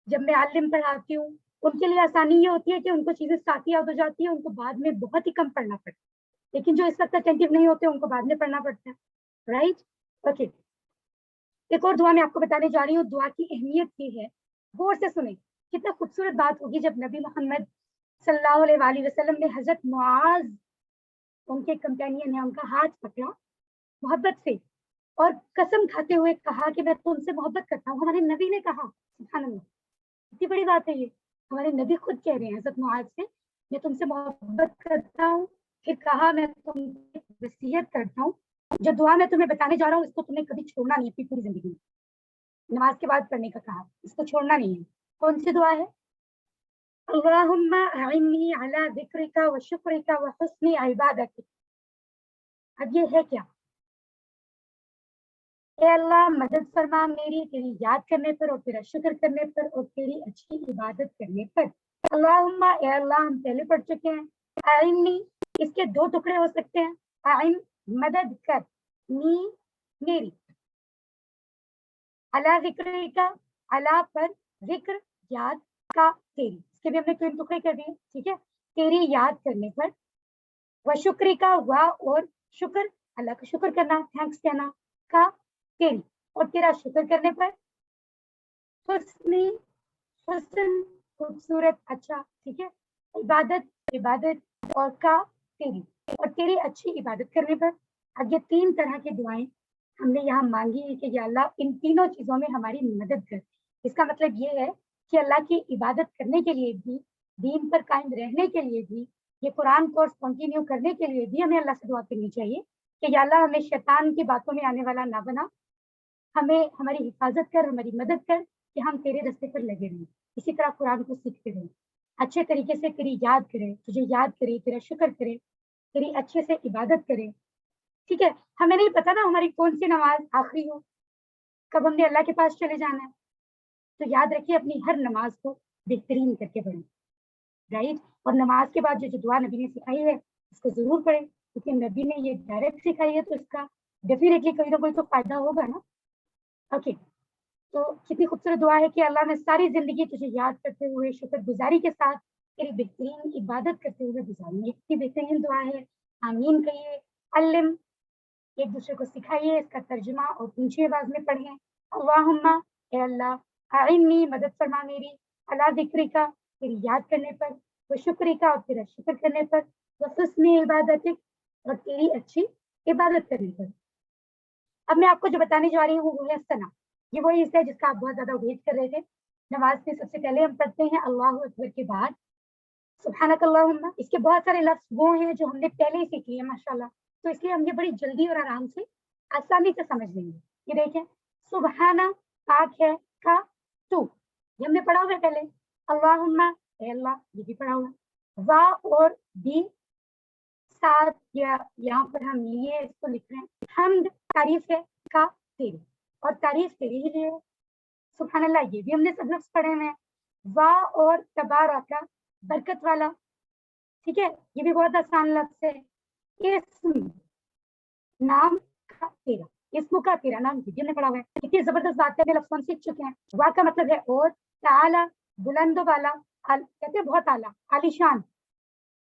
جب میں عالم پڑھاتی ہوں ان کے لیے آسانی یہ ہوتی ہے کہ ان کو چیزیں ساتھ یاد ہو جاتی ہیں، ان کو بعد میں بہت ہی کم پڑھنا پڑتا ہے، لیکن جو اس وقت اٹینٹو نہیں ہوتے ان کو بعد میں پڑھنا پڑتا ہے، رائٹ؟ اوکے، ایک اور دعا میں آپ کو بتانے جا رہی ہوں، دعا کی اہمیت یہ ہے، غور سے سنیں، کتنا خوبصورت بات ہوگی جب نبی محمد सल्लल्लाहु अलैहि वसल्लम ने हजरत मुआज, उनके कंपेनियन है, उनका हाथ पकड़ा मोहब्बत से और कसम खाते हुए कहा कि मैं तुमसे मोहब्बत करता हूँ। हमारे नबी ने कहा, सुभान अल्लाह, कितनी बड़ी बात है ये। हमारे नबी खुद कह रहे हैं हजरत मुआज से, मैं तुमसे मोहब्बत करता हूँ। फिर कहा, मैं तुमसे वसीयत करता हूँ, जो दुआ मैं तुम्हें बताने जा रहा हूँ इसको तुम्हें कभी छोड़ना नहीं अपनी पूरी जिंदगी में। नमाज के बाद पढ़ने का कहा, इसको छोड़ना नहीं है। कौन सी दुआ है? अल्लाहुम्मा अइन्नी अला ज़िक्रिका व शुक्रिका व हुस्नि इबादतिक। अब ये है क्या? ए अल्लाह, मदद फरमा मेरी तेरी याद करने पर और तेरा शुक्र करने पर और तेरी अच्छी इबादत करने पर। अल्लाहुम्मा, ए अल्लाह, हम पहले पढ़ चुके हैं। अइन्नी, इसके दो टुकड़े हो सकते हैं। अइन, मदद कर, नी, मेरी। अला ज़िक्रिका, अला पर, ज़िक्र याद, का तेरी, इसके भी हमने 3 टुकड़े कर दिए, ठीक है। तेरी याद करने पर, व शुक्र का, व और शुक्र, अल्लाह का शुक्र करना, थैंक्स कहना, का तेरी, और तेरा शुक्र करने पर, हुस्नी, हुस्न, खूबसूरत, अच्छा, ठीक है। इबादत, इबादत, और का तेरी, और तेरी अच्छी इबादत करने पर। अब ये 3 तरह की दुआएं हमने यहाँ मांगी है कि या अल्लाह इन तीनों चीजों में हमारी मदद कर। इसका मतलब ये है कि अल्लाह की इबादत करने के लिए भी, दीन पर कायम रहने के लिए भी, ये कुरान कोर्स कंटिन्यू करने के लिए भी हमें अल्लाह से दुआ करनी चाहिए कि या अल्लाह हमें शैतान की बातों में आने वाला ना बना, हमें हमारी हिफाजत कर, हमारी मदद कर कि हम तेरे रास्ते पर लगे रहें। इसी तरह कुरान को सीखते रहें, अच्छे तरीके से तेरी याद करें, तुझे याद करें, तेरा शुक्र करें, तेरी अच्छे से इबादत करें, ठीक है। हमें नहीं पता ना हमारी कौन सी नमाज आखिरी हो, कब हमने अल्लाह के पास चले जाना है। तो याद रखिए अपनी हर नमाज को बेहतरीन करके पढ़ें, राइट। और नमाज के बाद जो दुआ नबी ने सिखाई है उसको जरूर पढ़ें, क्योंकि नबी ने ये डायरेक्ट सिखाई है तो इसका डेफिनेटली कोई ना कोई तो फायदा होगा ना। ओके, तो कितनी खूबसूरत दुआ है कि अल्लाह, मैं सारी जिंदगी तुझे याद करते हुए शुक्रगुजारी के साथ तेरी बेहतरीन इबादत करते हुए गुजारूंगी। कितनी बेहतरीन दुआ है। आमीन कहिए। अल्लिम, एक दूसरे को सिखाइए, इसका तर्जुमा और ऊंची आवाज में पढ़ें। अल्लाहुम्मा, ए अल्लाह, अइन्नी, मदद फरमा मेरी, अला ज़िक्रिका, तेरी याद करने पर, व शुक्रिका, और तेरा शुक्र करने पर, व हुस्नि इबादतिक, और तेरी अच्छी इबादत करने पर। अब मैं आपको जो बताने जा रही हूँ वो है सना। ये वही हिस्सा है जिसका आप बहुत ज्यादा वेट कर रहे थे। नमाज में सबसे पहले हम पढ़ते हैं अल्लाहु अकबर के बाद सुब्हानक अल्लाहुम्मा। इसके बहुत सारे लफ्ज वो हैं जो हमने पहले ही सीख लिए माशाल्लाह, तो इसलिए हम ये बड़ी जल्दी और आराम से, आसानी से समझ लेंगे। ये देखें, सुबहाना पाक है, का तू, ये हमने पढ़ा हुआ है पहले। अल्लाहुम्मा, ए अल्लाह, ये भी पढ़ा हुआ है। वा और भी साथ, या यहाँ पर हम लिए इसको लिख रहे हैं। हमद, तारीफ है, का तेरी, और तारीफ तेरी ही है। सुभान अल्लाह, ये भी हमने सब लफ्ज पढ़े हुए हैं। वाह और तबारका, बरकत वाला, ठीक है, ये भी बहुत आसान लफ्ज है। इस्म, नाम का तेरा, इस्म का तेरा नाम, ये भी हमने पढ़ा हुआ है। कितनी जबरदस्त बात है, लफ्ज हम सीख चुके हैं। वाह का मतलब है और, ताला, बुलंद वाला, कहते हैं बहुत आला, आलीशान,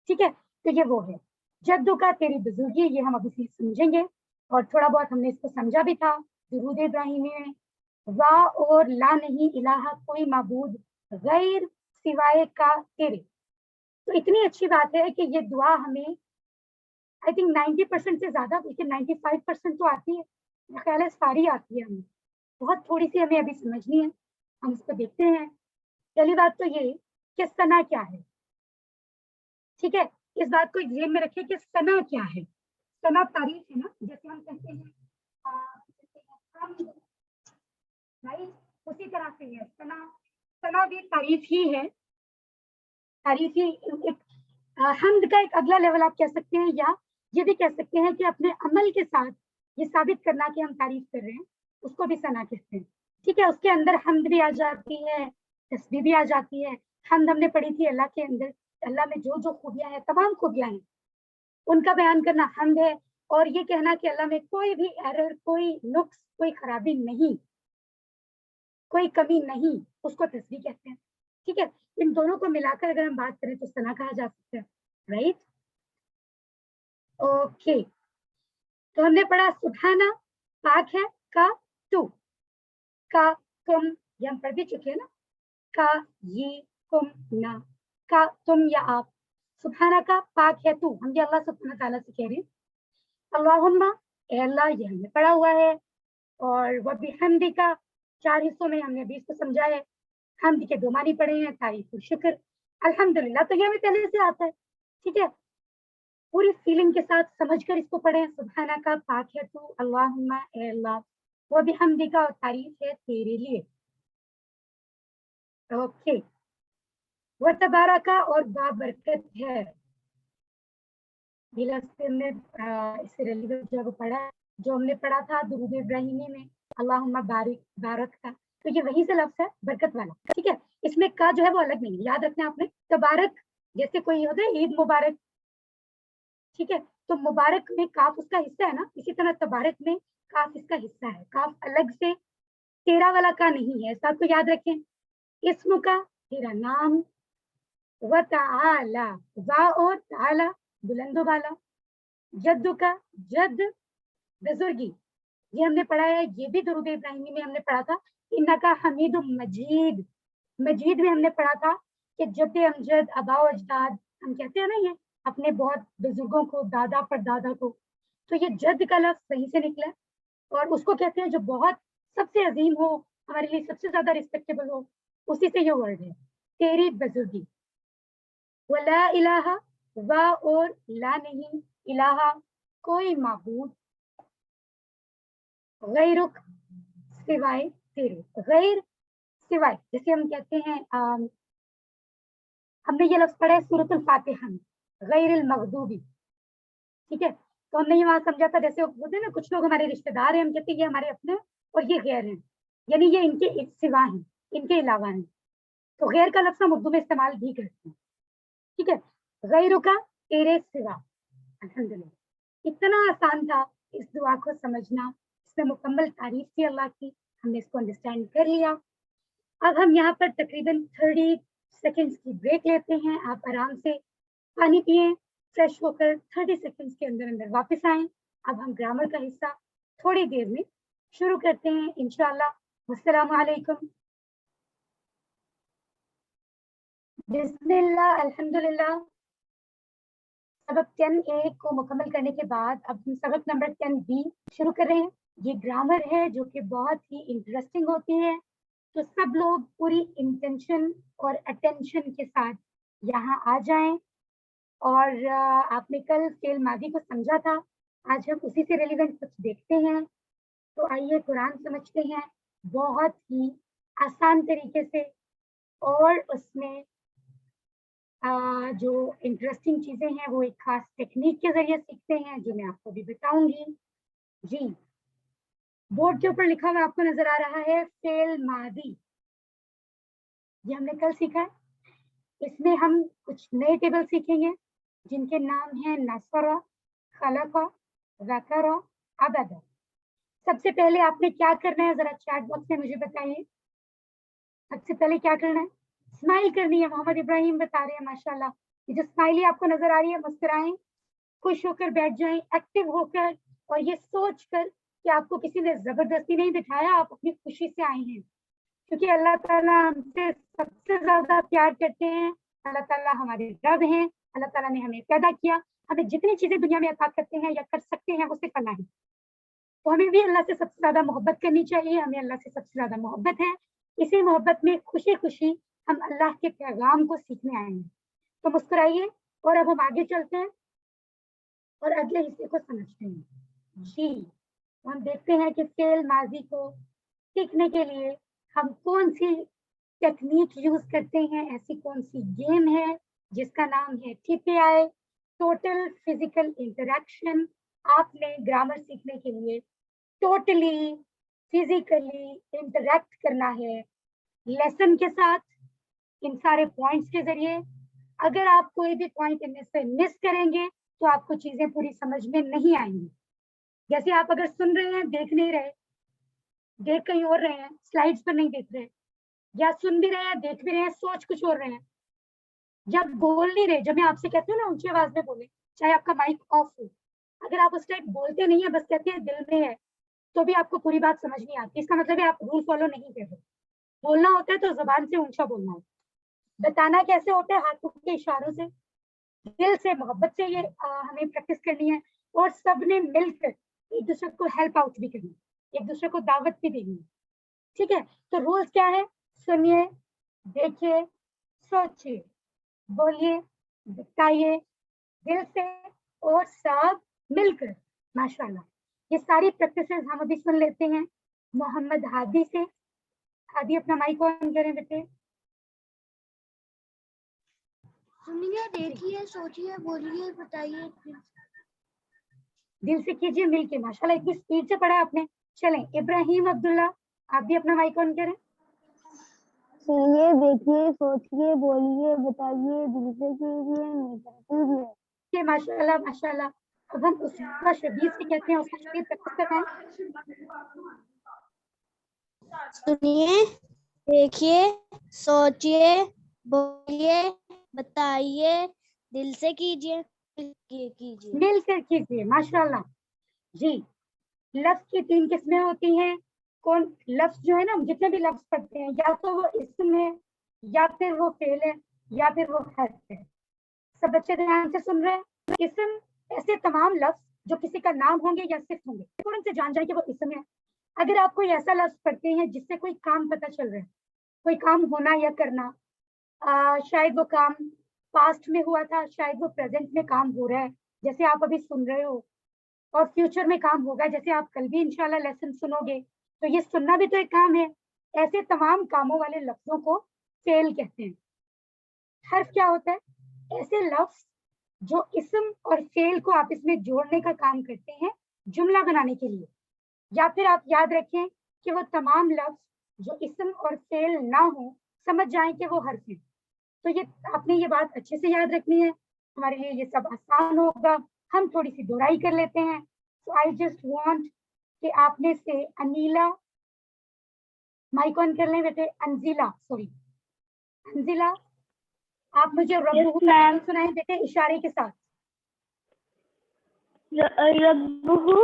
ठीक है, तो ये वो है। जद्दू का, तेरी बुजुर्गी, ये हम अभी समझेंगे, और थोड़ा बहुत हमने इसको समझा भी था दुरूद इब्राहिमी में। वाह और ला, नहीं इलाहा, कोई माबूद गैर सिवाय का तेरे। तो इतनी अच्छी बात है कि ये दुआ हमें आई थिंक 90% से ज्यादा, बल्कि 95% तो आती है, मेरा ख्याल है सारी आती है हमें। बहुत थोड़ी सी हमें अभी समझनी है, हम इसको देखते हैं। पहली बात तो ये कि सना क्या है, ठीक है। इस बात को जेब में रखिए कि सना क्या है। सना तारीफ है ना, जैसे हम कहते हैं राइट, उसी तरह से है सना। सना भी तारीफ ही है, तारीफ ही एक हमद का एक अगला लेवल आप कह सकते हैं, या ये भी कह सकते हैं कि अपने अमल के साथ ये साबित करना कि हम तारीफ कर रहे हैं, उसको भी सना कहते हैं, ठीक है। उसके अंदर हमद भी आ जाती है, तस्बीह भी आ जाती है। हमद हमने पढ़ी थी अल्लाह के अंदर, अल्लाह में जो जो खूबियां हैं, तमाम खूबियां हैं, उनका बयान करना हमद है। और ये कहना कि अल्लाह में कोई भी एरर, कोई नुक्स, कोई खराबी नहीं, कोई कमी नहीं, उसको तस्बीह कहते हैं, ठीक है। इन दोनों को मिलाकर अगर हम बात करें तो सना कहा जा सकता है, राइट। ओके, तो हमने पढ़ा सुबहाना पाक है, का तू, का तुम, ये हम पढ़ भी चुके हैं ना, का ये तुम ना, का तुम या आप, सुबहाना का पाक है तू, हम ये अल्लाह सुब्हानहू तआला से कह रहे हैं। अल्लाहुम्मा, ए अल्लाह, ये हमने पढ़ा हुआ है। और व बिहम्दी का 4 हिस्सों में हमने अभी इसको समझा है। हम्द के 2 मानी पढ़े हैं, तारीफ और शुक्र। अल्हम्दुलिल्लाह तो ये हमें पहले से आता है, ठीक है। पूरी फीलिंग के साथ समझकर इसको पढ़ें। सुबहाना का पाक है तू, अल्लाहुम्मा, ए अल्लाह, व बिहम्दी का, और तारीफ है तेरे लिए। ओके। व तबारका, और बाबरकत है। से हमने इससे रिलेटेड जो है वो पढ़ा है, जो हमने पढ़ा था दुरूद इब्राहिमी में, अल्लाहुम्मा बारिक, बारक का, तो ये वही से लफ्ज़ है बरकत वाला, ठीक है। इसमें का जो है वो अलग नहीं है, याद रखना आपने। तबारक जैसे कोई होता है ईद मुबारक, ठीक है, तो मुबारक में काफ उसका हिस्सा है ना, इसी तरह तबारक में काफ इसका हिस्सा है। काफ अलग से तेरा वाला का नहीं है, ऐसा तो याद रखें। इस्म का तेरा नाम, व ताला, वा और ताला बुलंदो वाला, जद्दू का जद बुजुर्गी, ये हमने पढ़ा है, ये भी दुरूद इब्राहिमी में हमने पढ़ा था। इन्नका हमीदुम मजीद, मजीद में हमने पढ़ा था कि जद्द अमजद, आबा और अजदाद, हम कहते हैं ना ये अपने बहुत बुजुर्गों को, दादा परदादा को, तो ये जद का लफ्ज़ वहीं से निकला है। और उसको कहते हैं जो बहुत सबसे अजीम हो, हमारे लिए सबसे ज्यादा रिस्पेक्टेबल हो, उसी से ये वर्ड है, तेरी बुजुर्गी। वला इलाहा, वा और ला नहीं, इलाहा कोई माबूद, गैरुक सिवाय तेरे, गैर सिवाय, जैसे हम कहते हैं हमने ये लफ्ज पढ़ा है सूरतुल फातिहा में, गैरिल मगदूबी, ठीक है। तो हमने ये वहां समझा था, जैसे बोलते हैं ना कुछ लोग हमारे रिश्तेदार हैं, हम कहते हैं ये हमारे अपने और ये गैर हैं, यानी ये इनके सिवा हैं, इनके अलावा हैं। तो गैर का लफ्ज हम उर्दू में इस्तेमाल भी करते हैं, ठीक है। गैरों का तेरे सिवा, अल्हम्दुलिल्लाह। इतना आसान था इस दुआ को समझना, इसमें मुकम्मल तारीफ थी अल्लाह की, हमने इसको अंडरस्टैंड कर लिया। अब हम यहाँ पर तकरीबन 30 सेकेंड्स की ब्रेक लेते हैं। आप आराम से पानी पिए, फ्रेश होकर 30 सेकेंड्स के अंदर अंदर वापस आएं। अब हम ग्रामर का हिस्सा थोड़ी देर में शुरू करते हैं इंशाअल्लाह। वस्सलामु अलैकुम। बिस्मिल्लाह, अल्हम्दुलिल्लाह। सबक 10A को मुकम्मल करने के बाद अब हम सबक नंबर 10B शुरू कर रहे हैं। ये ग्रामर है जो कि बहुत ही इंटरेस्टिंग होती है, तो सब लोग पूरी इंटेंशन और अटेंशन के साथ यहाँ आ जाएं। और आपने कल फेल मादी को समझा था, आज हम उसी से रिलेवेंट कुछ देखते हैं। तो आइए कुरान समझते हैं बहुत ही आसान तरीके से, और उसमें जो इंटरेस्टिंग चीजें हैं वो एक खास टेक्निक के जरिए सीखते हैं, जो मैं आपको भी बताऊंगी। जी, बोर्ड के ऊपर लिखा हुआ आपको नजर आ रहा है फेल मादी, ये हमने कल सीखा है। इसमें हम कुछ नए टेबल सीखेंगे जिनके नाम हैं नसरा, खलका, ज़करा, अबदा। सबसे पहले आपने क्या करना है जरा चैट बॉक्स में मुझे बताइए। सबसे पहले क्या करना है? स्माइल करनी है। मोहम्मद इब्राहिम बता रहे हैं माशाल्लाह, ये जो स्माइली आपको नजर आ रही है, मुस्कुराएं, खुश होकर बैठ जाएं, एक्टिव होकर, और ये सोच कर कि आपको किसी ने जबरदस्ती नहीं बिठाया, आप अपनी खुशी से आए हैं, क्योंकि अल्लाह ताला हमसे सबसे ज्यादा प्यार करते हैं। अल्लाह ताला हमारे रब हैं, अल्लाह ताला ने हमें पैदा किया, हमें जितनी चीजें दुनिया में अता करते हैं या कर सकते हैं वो सिर्फ अल्लाह है। तो हमें भी अल्लाह से सबसे ज्यादा मोहब्बत करनी चाहिए, हमें अल्लाह से सबसे ज्यादा मोहब्बत है। इसी मोहब्बत में खुशी खुशी हम अल्लाह के पैगाम को सीखने आए हैं। तो मुस्कुराइए, और अब हम आगे चलते हैं और अगले हिस्से को समझते हैं। जी, तो हम देखते हैं कि फेल माजी को सीखने के लिए हम कौन सी टेक्निक यूज करते हैं, ऐसी कौन सी गेम है जिसका नाम है TPI, टोटल फिजिकल इंटरेक्शन। आपने ग्रामर सीखने के लिए टोटली फिजिकली इंटरेक्ट करना है लेसन के साथ, इन सारे पॉइंट्स के जरिए। अगर आप कोई भी पॉइंट इनमें से मिस करेंगे तो आपको चीजें पूरी समझ में नहीं आएंगी। जैसे आप अगर सुन रहे हैं, देख नहीं रहे, देख कहीं और रहे हैं, स्लाइड्स पर नहीं देख रहे, या सुन भी रहे हैं, देख भी रहे हैं, सोच कुछ और रहे हैं, जब बोल नहीं रहे, जब मैं आपसे कहती हूँ ना ऊंची आवाज में बोले, चाहे आपका माइक ऑफ हो, अगर आप उस टाइम बोलते नहीं है, बस कहते हैं दिल में है, तो भी आपको पूरी बात समझ नहीं आती। इसका मतलब है आप रूल फॉलो नहीं कर रहे। बोलना होता है तो जुबान से ऊंचा बोलना होता है। बताना कैसे होता है? हाथों के इशारों से, दिल से, मोहब्बत से। ये हमें प्रैक्टिस करनी है और सबने मिलकर एक दूसरे को हेल्प आउट भी करनी है, एक दूसरे को दावत भी देनी है। ठीक है, तो रूल्स क्या है? सुनिए, देखिए, सोचिए, बोलिए, बताइए, दिल से और सब मिलकर। माशाल्लाह, ये सारी प्रैक्टिसेस हम अभी सुन लेते हैं मोहम्मद हादी से। हादी अपना माइक ऑन करें बेटे। सुनिए, देखिए, सोचिए, बोलिए, बताइए। दिल से कीजिए, मिलके। माशाल्लाह, इतनी स्पीड से पढ़ा आपने। चलें, इब्राहिम अब्दुल्ला, आप भी अपना माइक ऑन करें। सुनिए, देखिए, सोचिए, बोलिए, बताइए, दिल से कीजिए, मिलकर कीजिए। के माशाल्लाह माशाल्लाह। अब हम उसका शबीर से कहते हैं, उसका शबीर प्रैक्टिस करना है। सुनिए, देखिए, सोचिए, बोलिए, बताइए, दिल से कीजिए, कीजिए। मिलकर कीजिए। माशाल्लाह जी। लफ्ज की 3 किस्में होती हैं। कौन लफ्ज जो है ना, जितने भी लफ्ज पढ़ते हैं, या तो वो इस्म है, या फिर वो फेल है, या फिर वो हर्फ है। सब बच्चे ध्यान से सुन रहे हैं? इस्म ऐसे तमाम लफ्ज जो किसी का नाम होंगे या सिर्फ होंगे, तुरंत से जान जाए कि वो इस्म है। अगर आप कोई ऐसा लफ्ज पढ़ते हैं जिससे कोई काम पता चल रहा है, कोई काम होना या करना, शायद वो काम पास्ट में हुआ था, शायद वो प्रेजेंट में काम हो रहा है जैसे आप अभी सुन रहे हो, और फ्यूचर में काम होगा जैसे आप कल भी इंशाल्लाह लेसन सुनोगे। तो ये सुनना भी तो एक काम है। ऐसे तमाम कामों वाले लफ्जों को फेल कहते हैं। हर्फ क्या होता है? ऐसे लफ्ज जो इस्म और फेल को आपस में जोड़ने का काम करते हैं जुमला बनाने के लिए। या फिर आप याद रखें कि वो तमाम लफ्ज जो इस्म और फेल ना हो, समझ जाएं कि वो हर्फ है। तो ये आपने ये बात अच्छे से याद रखनी है, हमारे लिए ये सब आसान होगा। हम थोड़ी सी दोहराई कर लेते हैं। सो आई जस्ट वांट कि आपने से अनीला, माइक ऑन कर लें बेटे। अंजिला, सॉरी अंजिला, आप मुझे रब्बुहु का मतलब सुनाएं बेटे इशारे के साथ। रब्बुहु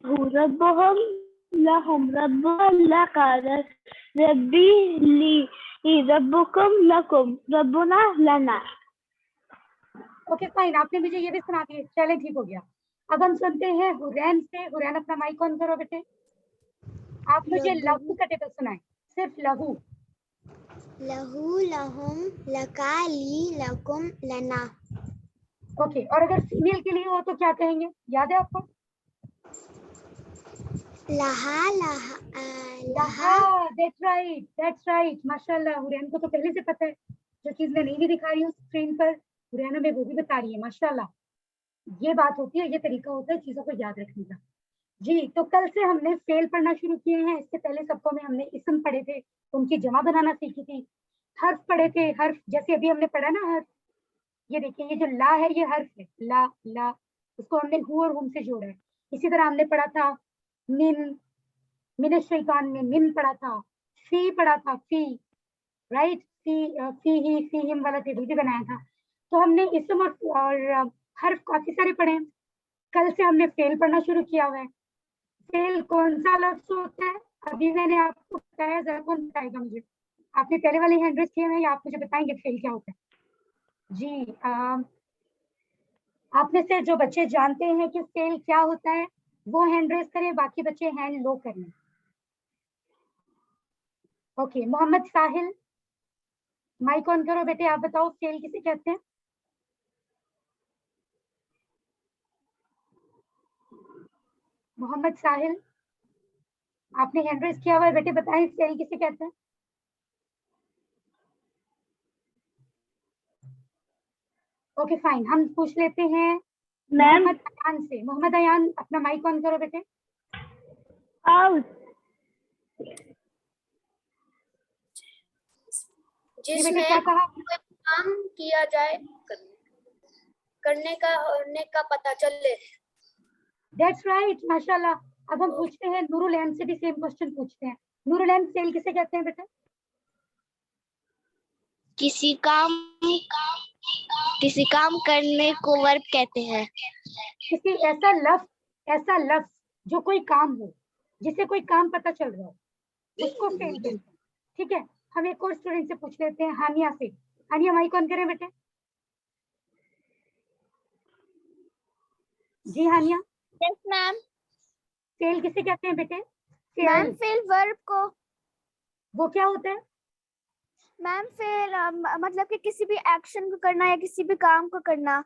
हु रब्बुहुम लहुम रब्बुहुम लका रब्बी ली रब्बुकुम लकुम रब्बुना लना। ओके फाइन, आपने मुझे ये भी सुना दिए, चले ठीक हो गया। अब हम सुनते हैं हुरैन से। हुरैन अपना माइक ऑन करो बेटे। आप मुझे लहू का टेबल सुनाएं, सिर्फ लहू। लहू, लहुम, लका, ली, लकुम, लना। ओके, और अगर फीमेल के लिए हो तो क्या कहेंगे, याद है आपको? लहा, लहा, लहा, दैट्स राइट माशाल्लाह। हुरैन को तो पहले से पता है, जो चीज मैं नहीं भी दिखा रही हूँ स्क्रीन पर, हुरैन में वो भी बता रही है। माशाल्लाह, ये बात होती है, ये तरीका होता है चीजों को याद रखने का। जी, तो कल से हमने फेल पढ़ना शुरू किए हैं। इससे पहले सबको में हमने इस्म पढ़े थे, उनकी जमा बनाना सीखी थी। हर्फ पढ़े थे, हर्फ जैसे अभी हमने पढ़ा ना हर्फ, ये देखिए, ये जो ला है ये हर्फ है, ला ला, उसको हमने हु और हुम से जोड़ा है। इसी तरह हमने पढ़ा था मिन, मिन शैतान में मिन पढ़ा था, फी पढ़ा था, फी, राइट, फी ही फी हिम वाला टेबल भी बनाया था। तो हमने इस्म और हर्फ काफी सारे पढ़े हैं। कल से हमने फेल पढ़ना शुरू किया हुआ है। फेल कौन सा लफ्ज होता है? अभी मैंने आपको बताया, जरा कौन बताएगा मुझे? आपने पहले वाले हैंड रेज किए हैं या आप मुझे बताएंगे फेल क्या होता है? जी, आप में से जो बच्चे जानते हैं कि फेल क्या होता है वो हैंड रेज करें, बाकी बच्चे हैंड लो कर लें। Okay, Mohammad Sahil, mike on करो बेटे, आप बताओ फेल किसे कहते हैं? मोहम्मद साहिल, आपने हैंड रेज किया हुआ है बेटे, बताएं फेल किसे कहते हैं? ओके फाइन, हम पूछ लेते हैं मोहम्मद अयान से। मोहम्मद अयान, अपना माइक ऑन करो बेटे। जिसमें क्या कहा? कोई काम किया जाए, करने का होने का पता चले। दैट्स राइट माशाल्लाह। अब हम पूछते हैं नूरुल ऐन से भी सेम क्वेश्चन पूछते हैं। नूरुल ऐन, फेल किसे कहते हैं बेटा? किसी काम करने को वर्ब कहते हैं। किसी ऐसा लफ्ज जो कोई काम हो, जिसे कोई काम पता चल रहा हो, उसको फेल कहते हैं। ठीक है, हम एक और स्टूडेंट से पूछ लेते हैं, हानिया से। हानिया माइक ऑन करें बेटे। जी हानिया। Yes ma'am. फेल किसे कहते हैं बेटे? मैम फेल वर्ब को। वो क्या होता है? मैम फेल मतलब कि किसी भी एक्शन को करना या किसी भी काम को करना।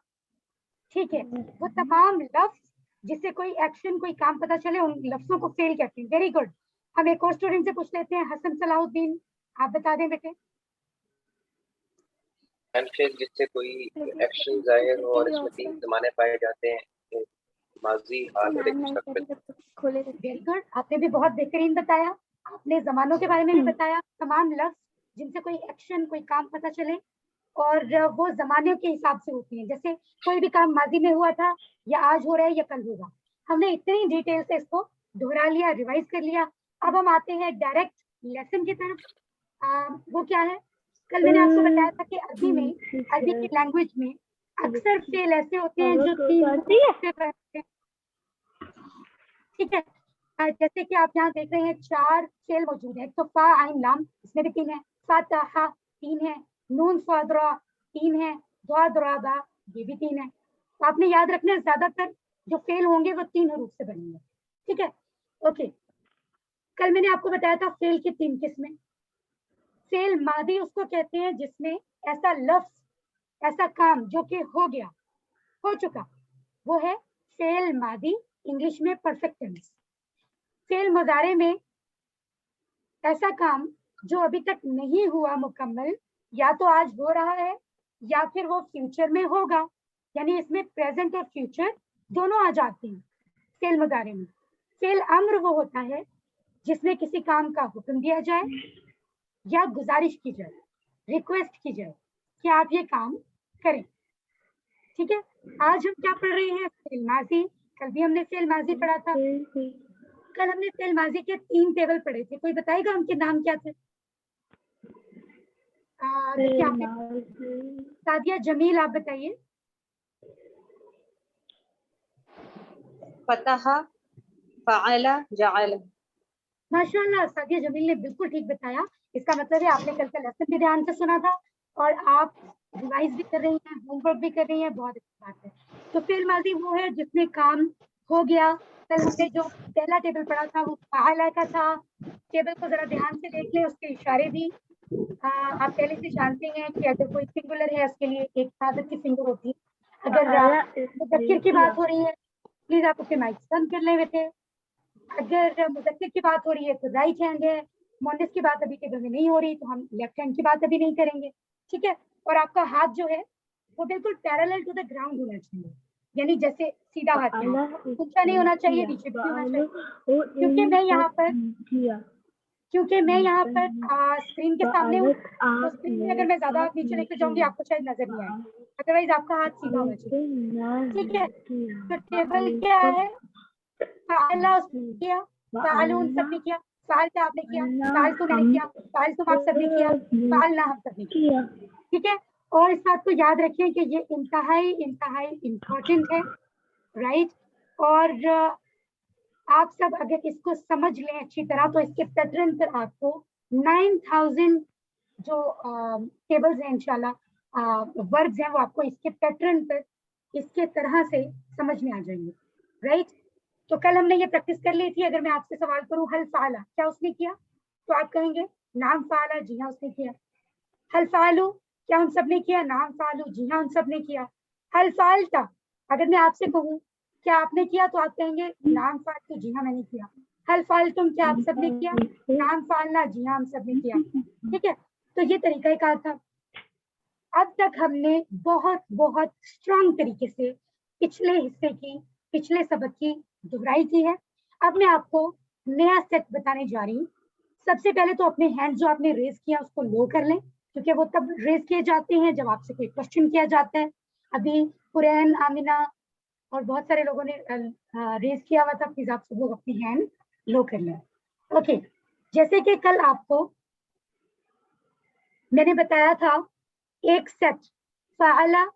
ठीक है, वो तमाम लफ्ज जिससे कोई एक्शन कोई काम पता चले उन लफ्जों को फेल कहते हैं। Very good. हम एक और स्टूडेंट से पूछ लेते हैं, हसन सलाहुद्दीन, आप बता दें बेटे। फेल जिससे कोई एक्शन जाहिर हो और इसमें 3 ज़माने पाए जाते हैं, माजी, हाल और एक मुस्तकबिल। वेरी गुड, आपने भी बहुत बेहतरीन बताया। आपने जमानों के बारे में भी बताया, तमाम लफ्ज जिनसे कोई एक्शन कोई काम पता चले और वो जमाने के हिसाब से होती हैं। जैसे कोई भी काम माजी में हुआ था या आज हो रहा है या कल होगा। हमने इतनी डिटेल से इसको दोहरा लिया, रिवाइज कर लिया। अब हम आते हैं डायरेक्ट लेसन की तरफ। वो क्या है? कल मैंने आपको बताया था कि अरबी में, अरबी की लैंग्वेज में अक्सर फेल ऐसे होते हैं जो 3 से बनते हैं। ठीक है, जैसे कि आप यहाँ देख रहे हैं 4 फेल मौजूद है। तो फा आइन लाम, इसमें भी 3 है। फातहा 3 है, नून फादरा 3 है, दुआ दुराबा ये भी 3 है। तो आपने याद रखना है ज्यादातर जो फेल होंगे वो 3 हरूफ से बनेंगे। ठीक है, ओके। कल मैंने आपको बताया था फेल की 3 किस्में। फेल मादी उसको कहते हैं जिसमें ऐसा लफ्ज, ऐसा काम जो कि हो गया, हो चुका, वो है फेल मादी, इंग्लिश में परफेक्ट टेंस। फेल मुजारे में ऐसा काम जो अभी तक नहीं हुआ मुकम्मल, या तो आज हो रहा है या फिर वो फ्यूचर में होगा, यानी इसमें प्रेजेंट और फ्यूचर दोनों आ जाते हैं फेल मुजारे में। फेल अम्र वो होता है जिसमें किसी काम का हुक्म दिया जाए या गुजारिश की जाए, रिक्वेस्ट की जाए कि आप ये काम करें। ठीक है, आज हम क्या पढ़ रहे हैं? फेल माजी। कल भी हमने फेल माजी पढ़ा था। कल हमने फेल माजी के 3 टेबल पढ़े थे। कोई बताएगा उनके नाम क्या थे? देखिए आपने, सादिया जमील आप बताइए। फतहा, फ़अला, जअला। माशाल्लाह, सादिया जमील ने बिल्कुल ठीक बताया। इसका मतलब है आपने कल का लेसन भी ध्यान से सुना था और आप रिवाइज भी कर रही हैं, होमवर्क भी कर रही हैं, बहुत अच्छी बात है। तो फेल माजी वो है जिसमें काम हो गया। कल हमने जो पहला टेबल पढ़ा था वो फ़अला का था। टेबल को जरा ध्यान से देख लें, उसके इशारे भी आप पहले से जानते हैं कि अगर कोई सिंगुलर है उसके लिए एक आदत की फिंगर होती है। अगर मुज़क्किर की बात हो रही है प्लीज आप अपने माइक बंद कर ले बेटे। अगर मुज़क्किर की बात हो रही है तो राइट हैंड है। मुअन्निस की बात अभी टेबल में नहीं हो रही तो हम लेफ्ट हैंड की बात अभी नहीं करेंगे। ठीक है, और आपका हाथ जो है वो बिल्कुल पैरेलल टू द ग्राउंड होना चाहिए, यानी जैसे सीधा हाथ है, ऊंचा नहीं होना चाहिए, नीचे भी नहीं होना चाहिए। क्योंकि मैं यहाँ पर स्क्रीन के सामने हूँ, तो स्क्रीन में अगर मैं ज्यादा नीचे लेकर जाऊंगी आपको शायद नजर नहीं आए, अदरवाइज आपका हाथ सीधा होना चाहिए। ठीक है, तो टेबल क्या है? फ़अला उसने किया, फ़अलून सबने किया, फ़अलता आपने किया, फ़अलतु मैंने किया, फ़अलतुम आप सबने किया, फ़अलना हम सबने किया। ठीक है, और इस बात को याद रखिए कि ये इंतहाई इम्पोर्टेंट है, राइट। और आप सब अगर इसको समझ लें अच्छी तरह तो इसके पैटर्न पर आपको 9000 जो टेबल्स हैं इंशाल्लाह, वर्ब्स हैं, वो आपको इसके पैटर्न पर इसके तरह से समझ में आ जाएंगे, राइट। तो कल हमने ये प्रैक्टिस कर ली थी। अगर मैं आपसे सवाल करूं हल फाला क्या उसने किया, तो आप कहेंगे नाम फाला, जी हाँ उसने किया। हल फालू क्या हम सब ने किया, नाम फालू, जी हाँ हम सब ने किया। हल फालता अगर मैं आपसे कहूँ क्या आपने किया, तो आप कहेंगे नाम फालतू, जी हाँ मैंने किया। हल फालतुम क्या आप सब ने किया, नाम फालना, जी हाँ हम सब ने किया। ठीक है, तो ये तरीका कार था। अब तक हमने बहुत बहुत स्ट्रॉन्ग तरीके से पिछले हिस्से की, पिछले सबक की दोहराई की है। अब मैं आपको नया सेट बताने जा रही हूँ। सबसे पहले तो अपने हैंड जो आपने रेज किया उसको लो कर लें, क्योंकि वो तब रेज किए जाते हैं जब आपसे कोई क्वेश्चन किया जाता है। अभी पुरैन, आमिना और बहुत सारे लोगों ने रेज किया हुआ था, प्लीज आप सब लोग अपनी हैंड लो कर लें। ओके, जैसे कि कल आपको मैंने बताया था एक सेट फ़अला,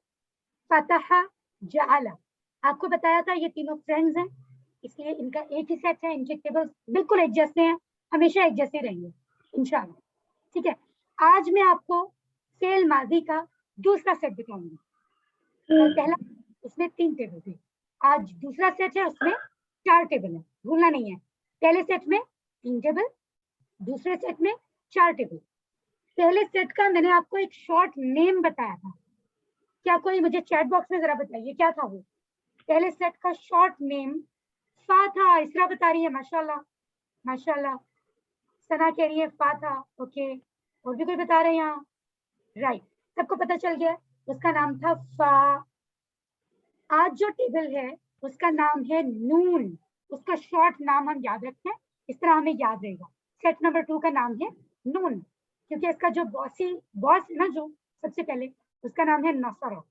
फ़तहा, जअला, आपको बताया था ये तीनों फ्रेंड्स हैं, इसलिए इनका एक ही सेट है, इनके टेबल्स बिल्कुल एक जैसे हैं, हमेशा एक जैसे रहेंगे इंशाल्लाह। ठीक है, आज मैं आपको फेल माजी का दूसरा सेट दिखाऊंगी। पहला उसमें 3 टेबल थे, आज दूसरा सेट है उसमें 4 टेबल है, भूलना नहीं है। पहले सेट में 3 टेबल, दूसरे सेट में 4 टेबल। पहले सेट का मैंने आपको एक शॉर्ट नेम बताया था, क्या कोई मुझे चैट बॉक्स में जरा बताइए क्या था वो? पहले सेट का शॉर्ट नेम फा था। इसरा बता रही है, माशाल्लाह माशाल्लाह। सना कह रही है फा था, ओके। और भी कोई बता रहे हैं यहाँ? राइट, सबको पता चल गया, उसका नाम था फा। आज जो टेबल है उसका नाम है नून, उसका शॉर्ट नाम हम याद रखें, इस तरह हमें याद रहेगा। सेट नंबर 2 का नाम है नून, क्योंकि इसका जो बॉस है ना, जो सबसे पहले, उसका नाम है नसरा,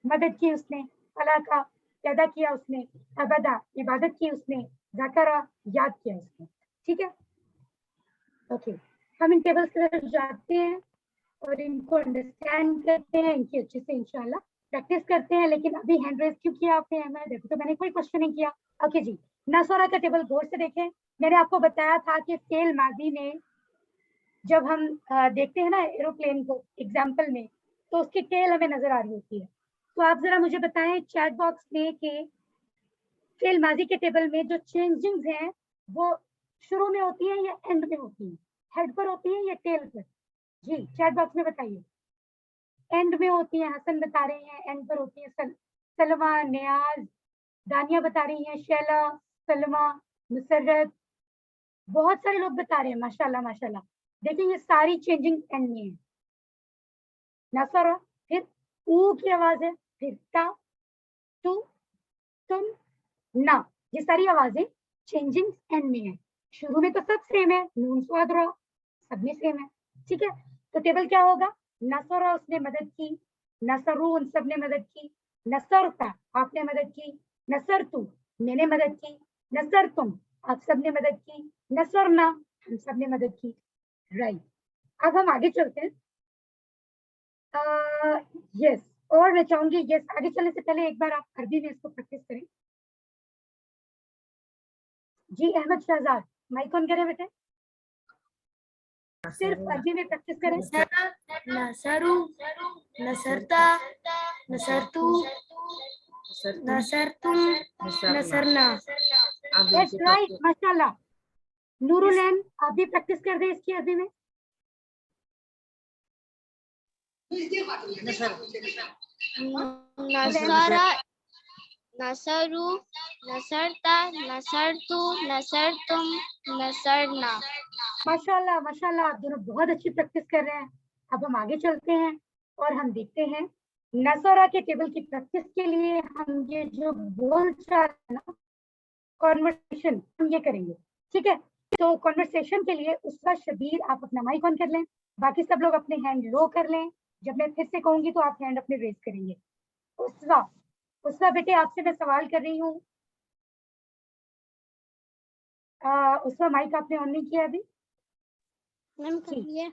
मदद की उसने, अल्लाह का पैदा किया उसने, अबदा इबादत की उसने, ज़करा याद किया उसने। ठीक है, ओके। हम इन टेबल्स की तरफ जाते हैं और इनको अंडरस्टैंड करते हैं, इनकी अच्छे से इंशाल्लाह प्रैक्टिस करते हैं। लेकिन अभी हैंड रेज क्यों किया आपने? मैं देखो तो मैंने कोई क्वेश्चन नहीं किया। ओके जी, नसरा का टेबल गौर से देखें। मैंने आपको बताया था कि फेल माजी में जब हम देखते हैं ना एरोप्लेन को एग्जाम्पल में, तो उसकी टेल हमें नजर आ रही होती है। तो आप जरा मुझे बताएं चैट बॉक्स में कि फेल माजी के टेबल में जो चेंजिंग्स हैं वो शुरू में होती हैं या एंड में होती हैं, हेड पर होती हैं या टेल पर? जी चैट बॉक्स में बताइए। एंड में होती हैं, हसन बता रहे हैं एंड पर होती है। सलमा, नियाज, दानिया बता रही हैं, शैला, सलमा, मुसर्रत, बहुत सारे लोग बता रहे हैं, माशाल्लाह माशाल्लाह। देखिए ये सारी चेंजिंग एंड में है। नसरा, फिर ऊ की आवाज है, फिर ता, तू, तुम, ना, ये सारी आवाजें चेंजिंग एंड में है। शुरू में तो सब सेम है, नून स्वाद रा सब में सेम है। ठीक है, तो टेबल क्या होगा? नसरा उसने मदद की, नसरू उन सब ने मदद की, नसरता आपने मदद की, नसरतु मैंने मदद की, नसर तुम आप सब ने मदद की, नसरना हम सब ने मदद की। राइट, अब हम आगे चलते हैं। यस, और मैं चाहूंगी यस आगे चलने से पहले एक बार आप अरबी में इसको प्रैक्टिस करें। जी अहमद शहजाद, माइक ऑन करें बेटे, सिर्फ अरबी में प्रैक्टिस करें। नसरू, नसरता, नसरतू, नसरतुम, नसरना। दैट्स राइट, माशाल्लाह। नूरुलैन आप भी प्रैक्टिस कर दें इसकी अरबी में। नसरा, नसरू, नसरता, नसरतु, नसरतुम, नसरना। माशाल्लाह माशाल्लाह, आप दोनों बहुत अच्छी प्रैक्टिस कर रहे हैं। अब हम आगे चलते हैं और हम देखते हैं नसरा के टेबल की प्रैक्टिस के लिए हम ये जो बोलचाल है ना, कॉन्वर्सेशन, हम ये करेंगे। ठीक है, तो कॉन्वर्सेशन के लिए उसका शबीर आप अपना माइक ऑन कर लें, बाकी सब लोग अपने हैंड लो कर लें। जब मैं फिर से कहूंगी तो आप हैंड अपने रेज करेंगे। उसका बेटे आपसे मैं सवाल कर रही हूँ, उसका माइक आपने ऑन नहीं किया अभी? मैम करिए।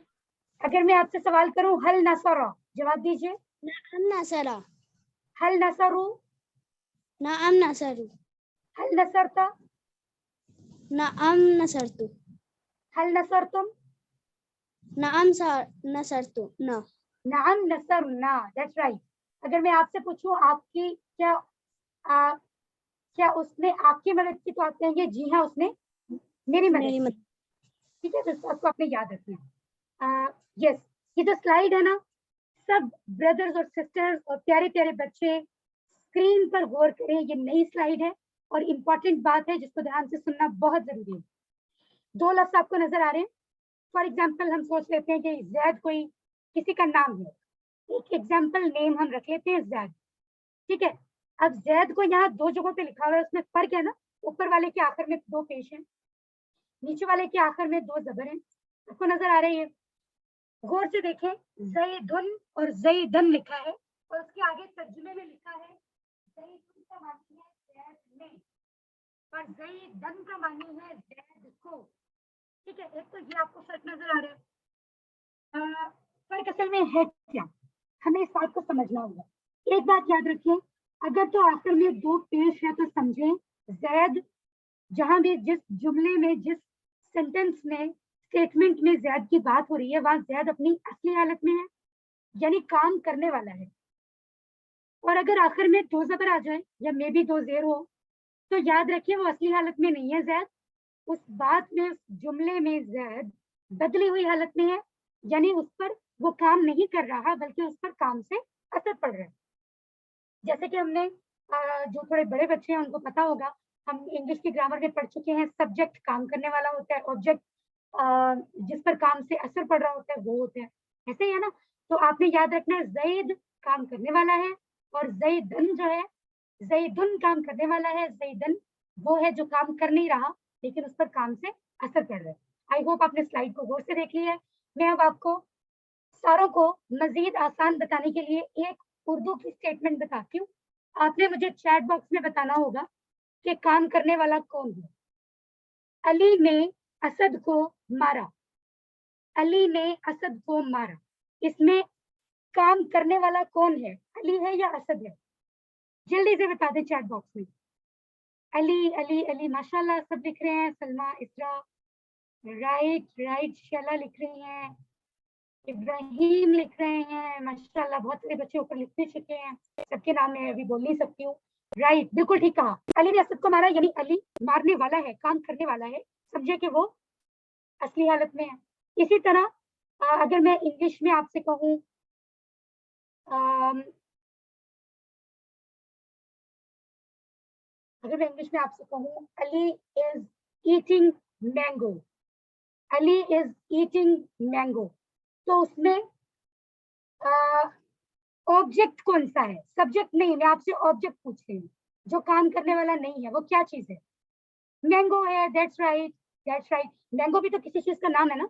अगर मैं आपसे सवाल करूं हल नसरा, जवाब दीजिए। नअम नसरा, हल नसरू, नअम नसरू, हल नसरता, नअम नसरतु, हल नसरतुम, नअम नसरतु, न। नाम नसरना, दैट्स राइट। अगर मैं आपसे पूछूं आपकी क्या उसने आपकी मदद की, तो आप कहेंगे जी हाँ उसने मेरी मदद की। ठीक है, तो इस बात को आपने याद रखना। यस, ये जो स्लाइड है ना, सब ब्रदर्स और सिस्टर्स और प्यारे प्यारे बच्चे स्क्रीन पर गौर करें, ये नई स्लाइड है और इम्पोर्टेंट बात है जिसको ध्यान से सुनना बहुत जरूरी है। 2 लफ्ज आपको नजर आ रहे हैं। फॉर एग्जाम्पल हम सोच लेते हैं कि जैद कोई किसी का नाम है, एक एग्जाम्पल नेम हम रख लेते हैं जैद। ठीक है, अब जैद को यहाँ 2 जगहों पे लिखा हुआ है, उसमें फर्क है ना, ऊपर वाले के आखिर में 2 पेश हैं, नीचे वाले के आखिर में 2 जबर हैं। आपको नजर आ रही है? गौर से देखें, ज़ैदुन और ज़ैदन लिखा है और उसके आगे तर्जुमे में लिखा है ज़ैदुन का मानी है ज़ैद में और ज़ैदन का मानी है ज़ैद को। ठीक है, एक तो ये आपको फर्क नजर आ रहा है। फर्क असल में है क्या, हमें इस बात को समझना होगा। एक बात याद रखिए, अगर तो आखिर में 2 पेश है तो समझें जैद, जहां भी जिस जुमले में, जिस सेंटेंस में, स्टेटमेंट में जैद की बात हो रही है, वहां जैद अपनी असली हालत में है, यानी काम करने वाला है। और अगर आखिर में दो ज़बर आ जाए या मे बी दो ज़ेर हो तो याद रखिए वो असली हालत में नहीं है ज़ैद, उस बात में, उस जुमले में ज़ैद बदली हुई हालत में है, यानी उस पर वो काम नहीं कर रहा बल्कि उस पर काम से असर पड़ रहा है। जैसे कि हमने जो थोड़े बड़े बच्चे हैं उनको पता होगा, हम इंग्लिश की ग्रामर में पढ़ चुके हैं, सब्जेक्ट काम करने वाला होता है, ऑब्जेक्ट जिस पर काम से असर पड़ रहा होता है वो होता है, ऐसे ही है ना। तो आपने याद रखना है ज़ैद काम करने वाला है और ज़ैदन जो है, ज़ैदुन काम करने वाला है, ज़ैदन वो है जो काम कर नहीं रहा लेकिन उस पर काम से असर पड़ रहा है। आई होप आपने स्लाइड को गौर से देख लिया है। मैं अब आपको सारों को मजीद आसान बताने के लिए एक उर्दू की स्टेटमेंट बताती हूँ। आपने मुझे चैट बॉक्स में बताना होगा कि काम करने वाला कौन है। अली ने असद को मारा, अली ने असद को मारा, इसमें काम करने वाला कौन है, अली है या असद है? जल्दी से बता दें चैट बॉक्स में। अली अली अली, माशाल्लाह सब लिख रहे हैं। सलमा, इसरा, राइट राइट, शैला लिख रही हैं, इब्राहिम लिख रहे हैं, माशाल्लाह बहुत सारे बच्चे ऊपर लिख भी चुके हैं, सबके नाम मैं अभी बोल नहीं सकती हूँ। राइट, बिल्कुल ठीक कहा, अली ने असद को मारा यानी अली मारने वाला है, काम करने वाला है, समझे कि वो असली हालत में है। इसी तरह अगर मैं इंग्लिश में आपसे कहूँ, अगर मैं इंग्लिश में आपसे कहूँ Ali is eating mango, Ali is eating mango, तो उसमें ऑब्जेक्ट कौन सा है, सब्जेक्ट नहीं, मैं आपसे ऑब्जेक्ट पूछ रही हूँ जो काम करने वाला नहीं है, वो क्या चीज है? मैंगो है, that's right, that's right, mango भी तो किसी चीज का नाम है ना,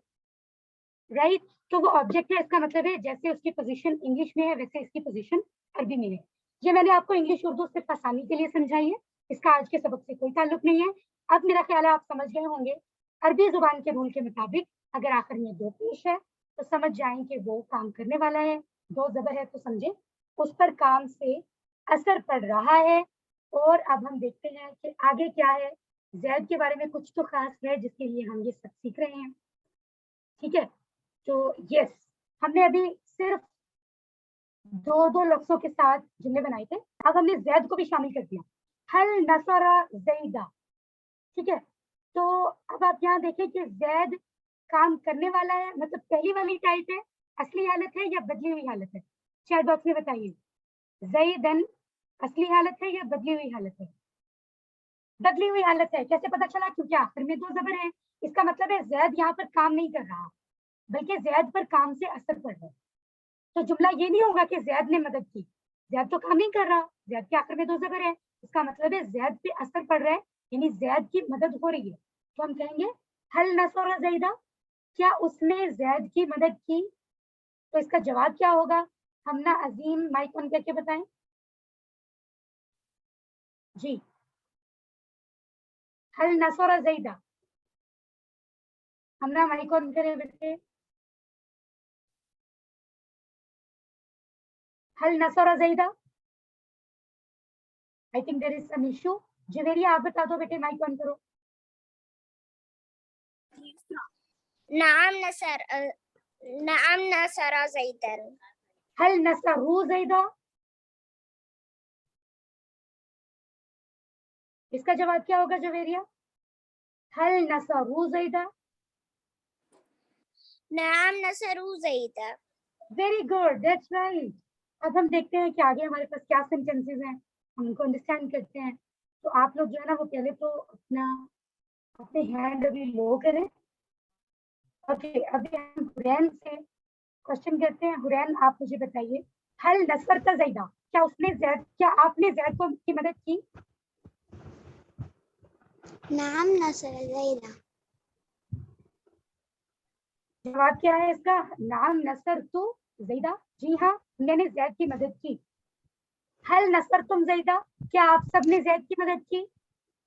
राइट, तो वो ऑब्जेक्ट है, इसका मतलब है जैसे उसकी पोजीशन इंग्लिश में है वैसे इसकी पोजीशन अरबी में है। ये मैंने आपको इंग्लिश उर्दू सिर्फ आसानी के लिए समझाई है, इसका आज के सबक से कोई ताल्लुक नहीं है। अब मेरा ख्याल है आप समझ गए होंगे अरबी जुबान के रूल के मुताबिक अगर आखिर में दो पेश है तो समझ जाएं कि वो काम करने वाला है, दो ज़बर है तो समझे उस पर काम से असर पड़ रहा है। और अब हम देखते हैं कि आगे क्या है। ज़ैद के बारे में कुछ तो खास है जिसके लिए हम ये सब सीख रहे हैं, ठीक है। तो यस, हमने अभी सिर्फ दो दो लफ्जों के साथ जुमले बनाए थे, अब हमने ज़ैद को भी शामिल कर दिया। हल नसरा ज़ैदा, ठीक है। तो अब आप यहाँ देखें कि ज़ैद काम करने वाला है, मतलब पहली वाली टाइप है, असली हालत है या बदली हुई हालत है? चैट बॉक्स में बताइए, ज़ैदन असली हालत है या बदली हुई हालत है? बदली हुई हालत है। कैसे पता चला? क्योंकि आखिर में दो ज़बर है, इसका मतलब है ज़ैद यहाँ पर काम नहीं कर रहा बल्कि ज़ैद पर काम से असर पड़ रहा है। तो जुमला ये नहीं होगा कि ज़ैद ने मदद की, ज़ैद तो काम नहीं कर रहा, ज़ैद के आखिर में दो ज़बर है, इसका मतलब है ज़ैद पे असर पड़ रहा है यानी ज़ैद की मदद हो रही है। तो हम कहेंगे हल नसरा ज़ैदा, क्या उसने ज़ैद की मदद की? तो इसका जवाब क्या होगा? हमना अजीम माइक ऑन करके बताएं जी। हल नसरा ज़ैदा, हमना माइक ऑन करें बेटे। हल नसरा ज़ैदा, I think there is some issue. Javeria आप बता दो बेटे, माइक ऑन करो। नाम नसरा ज़ैदन। हल नसरू ज़ैदा, इसका जवाब क्या होगा जवेरिया? हल नसरू ज़ैदा, नाम नसरू ज़ैदा। Very good, that's right. अब हम देखते हैं कि आगे हमारे पास क्या सेंटेंसेस हैं, हम उनको अंडरस्टैंड करते हैं। तो आप लोग जो है ना वो पहले तो अपने हैंड अभी लो करें। ओके, अभी हम हुरैन से क्वेश्चन करते हैं। हुरैन आप मुझे बताइए, हल नसरता ज़ैदा, क्या आपने ज़ैद को की मदद की? नाम नसर ज़ैदा। जवाब क्या है इसका? नाम नसर तो ज़ैदा, जी हाँ मैंने ज़ैद की मदद की। हल नसर तुम ज़ैदा, क्या आप सबने ज़ैद की मदद की?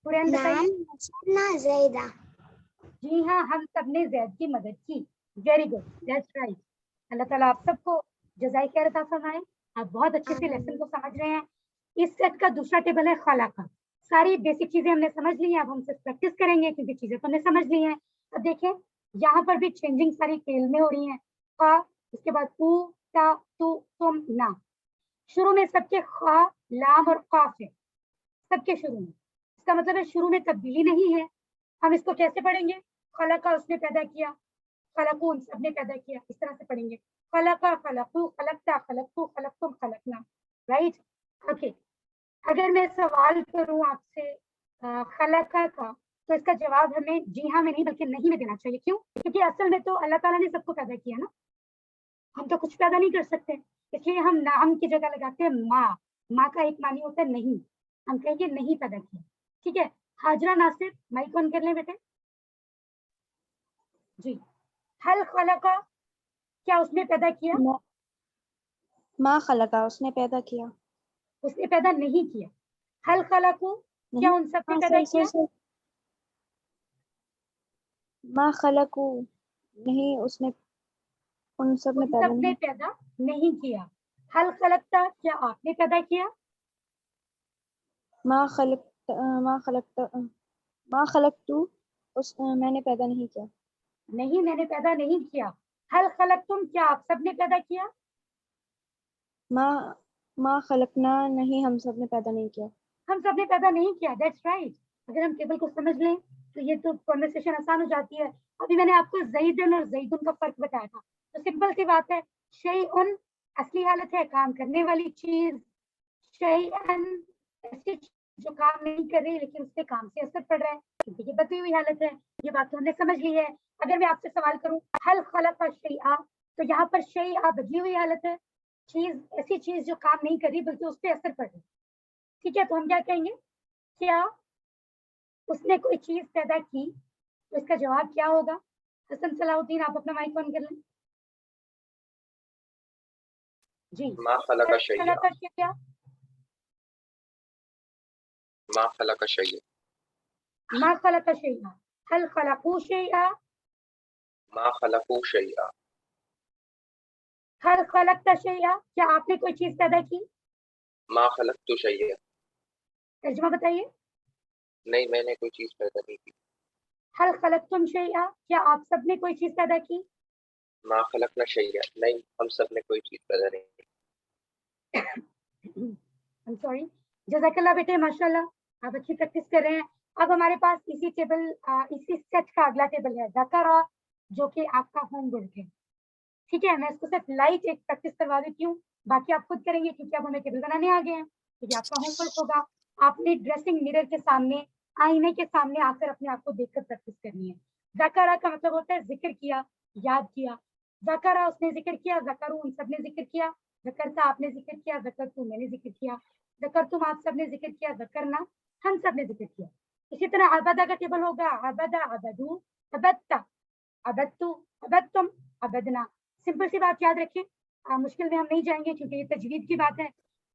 हुरैन बताइए। नसरना ज़ैदा। जी हाँ, हम सबने ज़ैद की मदद की। Very good, that's right. Allah ताला आप सबको जज़ाए खैर अता फरमाए। आप बहुत अच्छे से लेसन को समझ रहे हैं। इस सेट का दूसरा टेबल है खाला का। सारी बेसिक चीजें हमने समझ ली हैं, अब हम सिर्फ प्रैक्टिस करेंगे क्योंकि चीजें तो हमने समझ ली हैं। अब देखें यहाँ पर भी चेंजिंग सारी फेल में हो रही है। खा, उसके बाद ऊ, ता तू तुम ना, शुरू में सबके खा लाम और काफ है, सबके शुरू में, इसका मतलब है शुरू में तब्दीली नहीं है। हम इसको कैसे पढ़ेंगे? खलका उसने पैदा किया, खलकून सबने पैदा किया, इस तरह से पढ़ेंगे। खलका खलकू खलकता खलकतू खलकतुम खलकना, राइट? ओके, अगर मैं सवाल करूं आपसे खलका का, तो इसका जवाब हमें जी हाँ में नहीं बल्कि नहीं में देना चाहिए। क्यों? क्योंकि असल में तो अल्लाह ताला ने सबको पैदा किया ना, हम तो कुछ पैदा नहीं कर सकते, इसलिए हम नाम की जगह लगाते हैं माँ। माँ का एक मानी होता है नहीं, हम कहेंगे नहीं पैदा किया, ठीक है? हाजरा नासिर माइक ऑन कर लें बेटे जी। हल खलका, क्या उसने पैदा किया? मा खलका, उसने पैदा किया। उसने पैदा नहीं किया। हल खलकू, क्या उन सब ने हाँ, पैदा सही किया? मा खलकू, नहीं उसने, उन सब ने उन पैदा सब ने नहीं। पैदा नहीं किया। हल खलकता, क्या आपने पैदा किया? मा खलकतू, मैंने पैदा नहीं किया। नहीं, मैंने पैदा नहीं किया। हल खलकतुम, क्या आप सब ने पैदा किया? मा खलकना, नहीं हम सब ने पैदा नहीं किया। हम सब ने पैदा नहीं किया, दैट्स राइट। अगर हम टेबल को समझ लें तो ये तो कॉन्वर्सेशन आसान हो जाती है। अभी मैंने आपको ज़ैदन और ज़ैदुन का फर्क बताया था, तो सिंपल सी बात है, शैउन असली हालत है काम करने वाली चीज, शैअन ऐसी चीज जो काम नहीं कर रही लेकिन उसके काम से असर पड़ रहा है, क्योंकि ये बदली हुई हालत है। ये बात तो हमने समझ ली है। अगर मैं आपसे सवाल करूं हल खलक शैआ, तो यहाँ पर शैआ बदली हुई हालत है, चीज ऐसी चीज जो काम नहीं कर रही बल्कि उस पर असर पड़ रहा है, ठीक है? तो हम क्या कहेंगे? क्या उसने कोई चीज पैदा की? तो इसका जवाब क्या होगा? हसन सलाउद्दीन, आप अपना माइक ऑन कर लें जी। मा खलका शैया, क्या? मा खलका शैया, मा खलक शैआ, हल खलकू शैआ, मा खलकू शैया, हल खलकता शैआ, क्या आपने कोई चीज पैदा की? मा खलकतु शैया, तर्जुमा बताइए। नहीं मैंने कोई चीज पैदा नहीं की। हल खलकतुम शैआ, क्या आप सब ने कोई चीज पैदा की? मा खलकना शैया, नहीं हम सब ने कोई चीज पैदा नहीं की। I'm sorry, जज़ाकल्लाह बेटे, माशाल्लाह, आप अच्छी प्रैक्टिस कर रहे हैं। अब हमारे पास इसी टेबल इसी सेट का अगला टेबल है ज़करा, जो कि आपका होमवर्क है, ठीक है? मैं इसको सिर्फ लाइट एक प्रैक्टिस करवा देती हूँ, बाकी आप खुद करेंगे क्योंकि अब हमें टेबल बनाने आ गए हैं। क्योंकि आपका होमवर्क होगा, आपने ड्रेसिंग मिरर के सामने, आईने के सामने आकर अपने आप को देखकर प्रैक्टिस करनी है। ज़करा का मतलब होता है जिक्र किया, याद किया। ज़करा उसने जिक्र किया, ज़करू उन सब ने जिक्र किया, ज़करता आपने जिक्र किया, ज़करतु मैंने जिक्र किया, ज़करतुम आप सब ने जिक्र किया, ज़करना हम सब ने जिक्र किया। इसी तरह अबदा का टेबल होगा, अबदा अबदू अबदता अबदतु अबदतुम अबदना। सिंपल सी बात याद रखें, मुश्किल में हम नहीं जाएंगे क्योंकि ये तजवीद की बात है।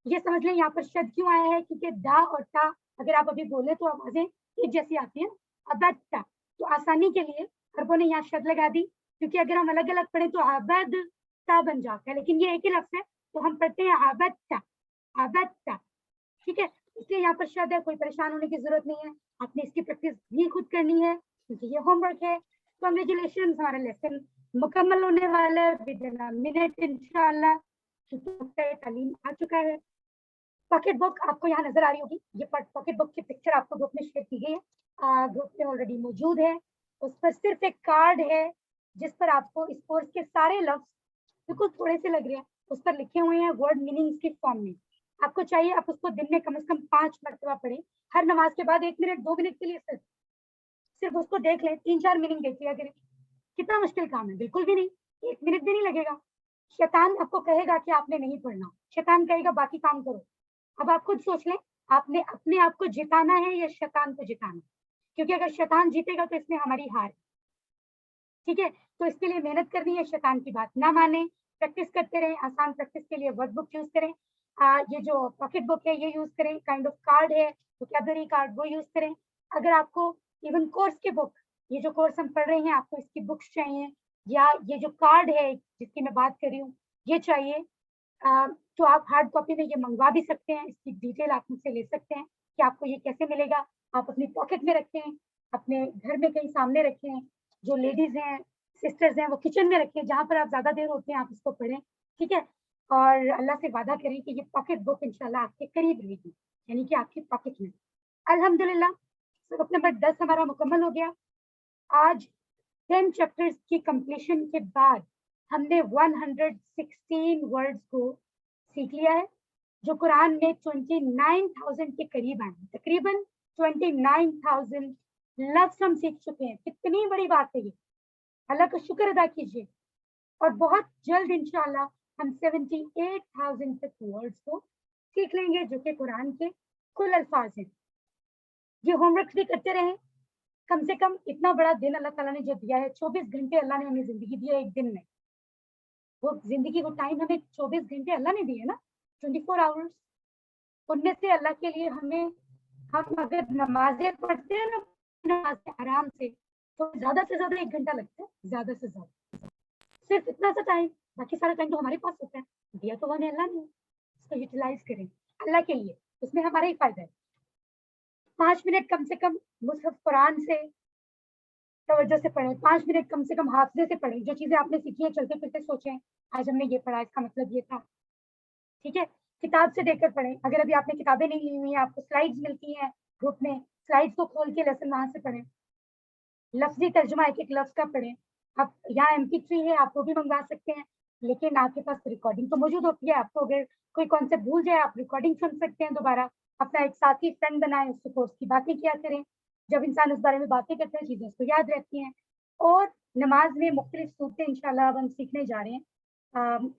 ये समझ लें यहाँ पर शद क्यों आया है, क्योंकि दा और ता अगर आप अभी बोले तो आवाजें एक जैसी आती हैं। अबदता, तो आसानी के लिए अरबों ने यहाँ शद लगा दी, क्योंकि अगर हम अलग अलग पढ़े तो अबद ता बन जाता है, लेकिन ये एक ही लफ्ज है तो हम पढ़ते हैं अबदता अबदता, ठीक है? इसलिए यहाँ पर शद है, कोई परेशान होने की जरूरत नहीं है। आपने इसकी प्रैक्टिस भी खुद करनी है क्योंकि ये होमवर्क है। कांग्रेचुलेशन, हमारा लेसन मुकम्मल होने वाला है विद इन अ मिनट इंशाल्लाह, क्योंकि तालीम आ चुका है। पॉकेट बुक आपको यहाँ नजर आ रही होगी, ये पॉकेट बुक की पिक्चर आपको ग्रुप में शेयर की गई है, ग्रुप में ऑलरेडी मौजूद है। उस पर सिर्फ एक कार्ड है जिस पर आपको इस कोर्स के सारे लफ्ज बिल्कुल थोड़े से लग रहे हैं, उस पर लिखे हुए हैं वर्ड मीनिंग्स के फॉर्म में। आपको चाहिए आप उसको दिन में कम से कम 5 मरतबा पढ़ें, हर नमाज के बाद 1 मिनट 2 मिनट के लिए सिर्फ उसको देख लें, 3-4 मीनिंग देख लिया करें। कितना मुश्किल काम है? बिल्कुल भी नहीं, 1 मिनट भी नहीं लगेगा। शैतान आपको कहेगा कि आपने नहीं पढ़ना, शैतान कहेगा बाकी काम करो। अब आप खुद सोच लें, आपने अपने आप को जिताना है या शैतान को जिताना? क्योंकि अगर शैतान जीतेगा तो इसमें हमारी हार, ठीक है? तो इसके लिए मेहनत करनी है, शैतान की बात ना माने, प्रैक्टिस करते रहें। आसान प्रैक्टिस के लिए वर्क बुक यूज करें, ये जो पॉकेट बुक है ये यूज करें, काइंड ऑफ कार्ड है वोकैबुलरी कार्ड वो यूज करें। अगर आपको इवन कोर्स की बुक, ये जो कोर्स हम पढ़ रहे हैं आपको इसकी बुक्स चाहिए, या ये जो कार्ड है जिसकी मैं बात कर रही हूँ ये चाहिए, तो आप हार्ड कॉपी में ये मंगवा भी सकते हैं। इसकी डिटेल आप मुझसे ले सकते हैं कि आपको ये कैसे मिलेगा। आप अपनी पॉकेट में रखें, अपने घर में कहीं सामने रखें। जो लेडीज हैं सिस्टर्स हैं वो किचन में रखें, जहाँ पर आप ज्यादा देर होते हैं आप इसको पढ़ें, ठीक है। और अल्लाह से वादा करें कि ये पॉकेट बुक इंशाल्लाह आपके करीब रहेगी, यानी कि आपकी पॉकेट में। अल्हम्दुलिल्लाह सबक नंबर 10 हमारा मुकम्मल हो गया। आज 10 चैप्टर्स की कंप्लीशन के बाद हमने 116 वर्ड्स को सीख लिया है, जो कुरान में 29,000 के करीब आए, तकरीबन 29,000 लफ्ज हम सीख चुके हैं। कितनी बड़ी बात है ये, अल्लाह का शुक्र अदा कीजिए। और बहुत जल्द इंशाल्लाह हम 78,000 तक वर्ड्स को सीख लेंगे, जो कि कुरान के कुल अल्फाज हैं। ये होमवर्क भी करते रहें। कम से कम इतना बड़ा दिन अल्लाह ताला ने जो दिया है, 24 घंटे अल्लाह ने हमें जिंदगी दी है एक दिन में, वो जिंदगी वो टाइम हमें 24 घंटे अल्लाह ने दिए ना, 24 आवर्स। उनमें से अल्लाह के लिए हम अगर नमाजें पढ़ते हैं ना नमाजें आराम से, तो ज्यादा से ज्यादा 1 घंटा लगता है, ज्यादा से ज्यादा सिर्फ इतना सा टाइम। बाकी सारा टाइम तो हमारे पास होता है, दिया तो हमें अल्लाह ने, उसको यूटिलाइज करें अल्लाह के लिए, उसमें हमारा ही फायदा है। 5 मिनट कम से कम मुसहफ कुरान से तवज्जो से पढ़ें, 5 मिनट कम से कम हाफजे से पढ़ें। जो चीजें आपने सीखी है चलते फिरते सोचें, आज हमने ये पढ़ा, इसका मतलब ये था, ठीक है। किताब से देखकर पढ़ें। अगर अभी आपने किताबें नहीं ली हुई हैं, आपको स्लाइड्स मिलती हैं ग्रुप में, स्लाइड्स को खोल के लेसन वहां से पढ़ें। लफ्जी तर्जुमा एक एक लफ्ज का पढ़ें। आप यहाँ MP3 है, आप वो भी मंगवा सकते हैं, लेकिन आपके पास रिकॉर्डिंग तो मौजूद होती है। आपको अगर कोई कॉन्सेप्ट भूल जाए, आप रिकॉर्डिंग सुन सकते हैं दोबारा। अपना एक साथी फ्रेंड बनाएं, उससे कोर्स की बातें किया करें। जब इंसान उस बारे में बातें करते हैं, चीजें उसको याद रहती हैं। और नमाज में मुख्तलिफ सूरतें इंशाल्लाह अब हम सीखने जा रहे हैं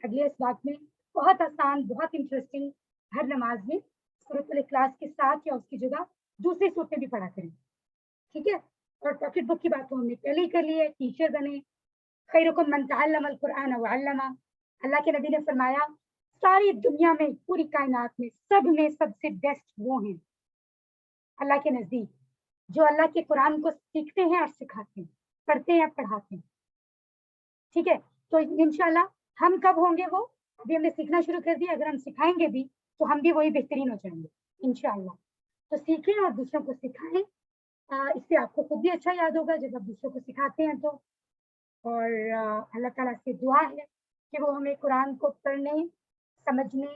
अगले इस बात में, बहुत आसान, बहुत इंटरेस्टिंग। हर नमाज में सूरत इखलास के साथ या उसकी जगह दूसरी सूरतें भी पढ़ा करें, ठीक है। और पॉकेट बुक की बात तो हमने पहले ही कर ली है। टीचर बने, खैरुकुम मन तअल्लमल कुरआन व अल्लमा। अल्लाह के नबी ने फरमाया सारी दुनिया में, पूरी कायनात में, सब में सबसे बेस्ट वो हैं अल्लाह के नजदीक जो अल्लाह के कुरान को सीखते हैं और सिखाते हैं, पढ़ते हैं, पढ़ाते हैं, ठीक है। तो इंशाल्लाह हम कब होंगे वो, अभी हमने सीखना शुरू कर दिया, अगर हम सिखाएंगे भी तो हम भी वही बेहतरीन हो जाएंगे इंशाल्लाह। तो सीखें और दूसरों को सिखाएं, इससे आपको खुद भी अच्छा याद होगा जब आप दूसरों को सिखाते हैं तो। और अल्लाह ताला से दुआ है कि वो हमें कुरान को पढ़ने, समझने,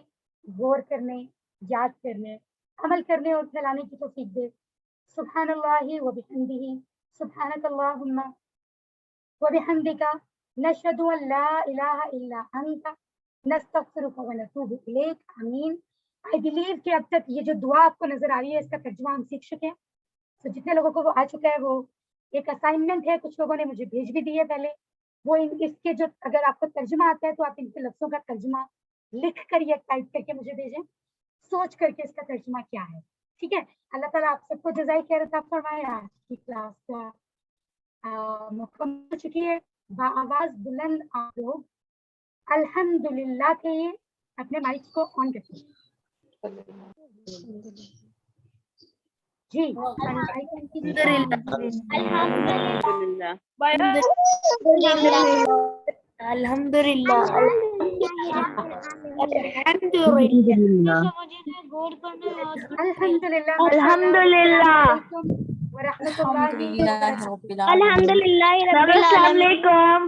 गौर करने, याद करने, अमल करने और फैलाने की तौफीक दे। सुब्हानल्लाहि व बिहम्दिही, सुब्हानकल्लाहुम्मा व बिहम्दिका, नशहदु अन ला इलाहा इल्ला अंता, नस्तगफिरुका व नतूबु इलैक। आमीन। आई बिलीव कि अब तक ये जो दुआ आपको नजर आ रही है, इसका तर्जुमा हम सीख चुके हैं। तो जितने लोगों को वो आ चुका है, वो एक असाइनमेंट है, कुछ लोगों ने मुझे भेज भी दी है पहले, वो इसके जो, अगर आपको तर्जुमा आता है तो आप इनके लफ्जों का तर्जुमा लिख कर या टाइप करके मुझे भेजें, सोच करके इसका तर्जुमा क्या है, ठीक है। अल्लाह ताला आप सबको जज़ाए खैर अता फरमाए। आज की क्लास का मुकम्मल हो चुकी है। बाआवाज बुलंद आप लोग अल्हम्दुलिल्लाह कहिए, अपने माइक को ऑन रखिए जी। अल्हम्दुलिल्लाह। अल्हम्दुलिल्लाह। अल्हम्दुलिल्लाह। व रहमतुल्लाहि व बरकातहू। अल्हम्दुलिल्लाह रब्बिल आलमीन।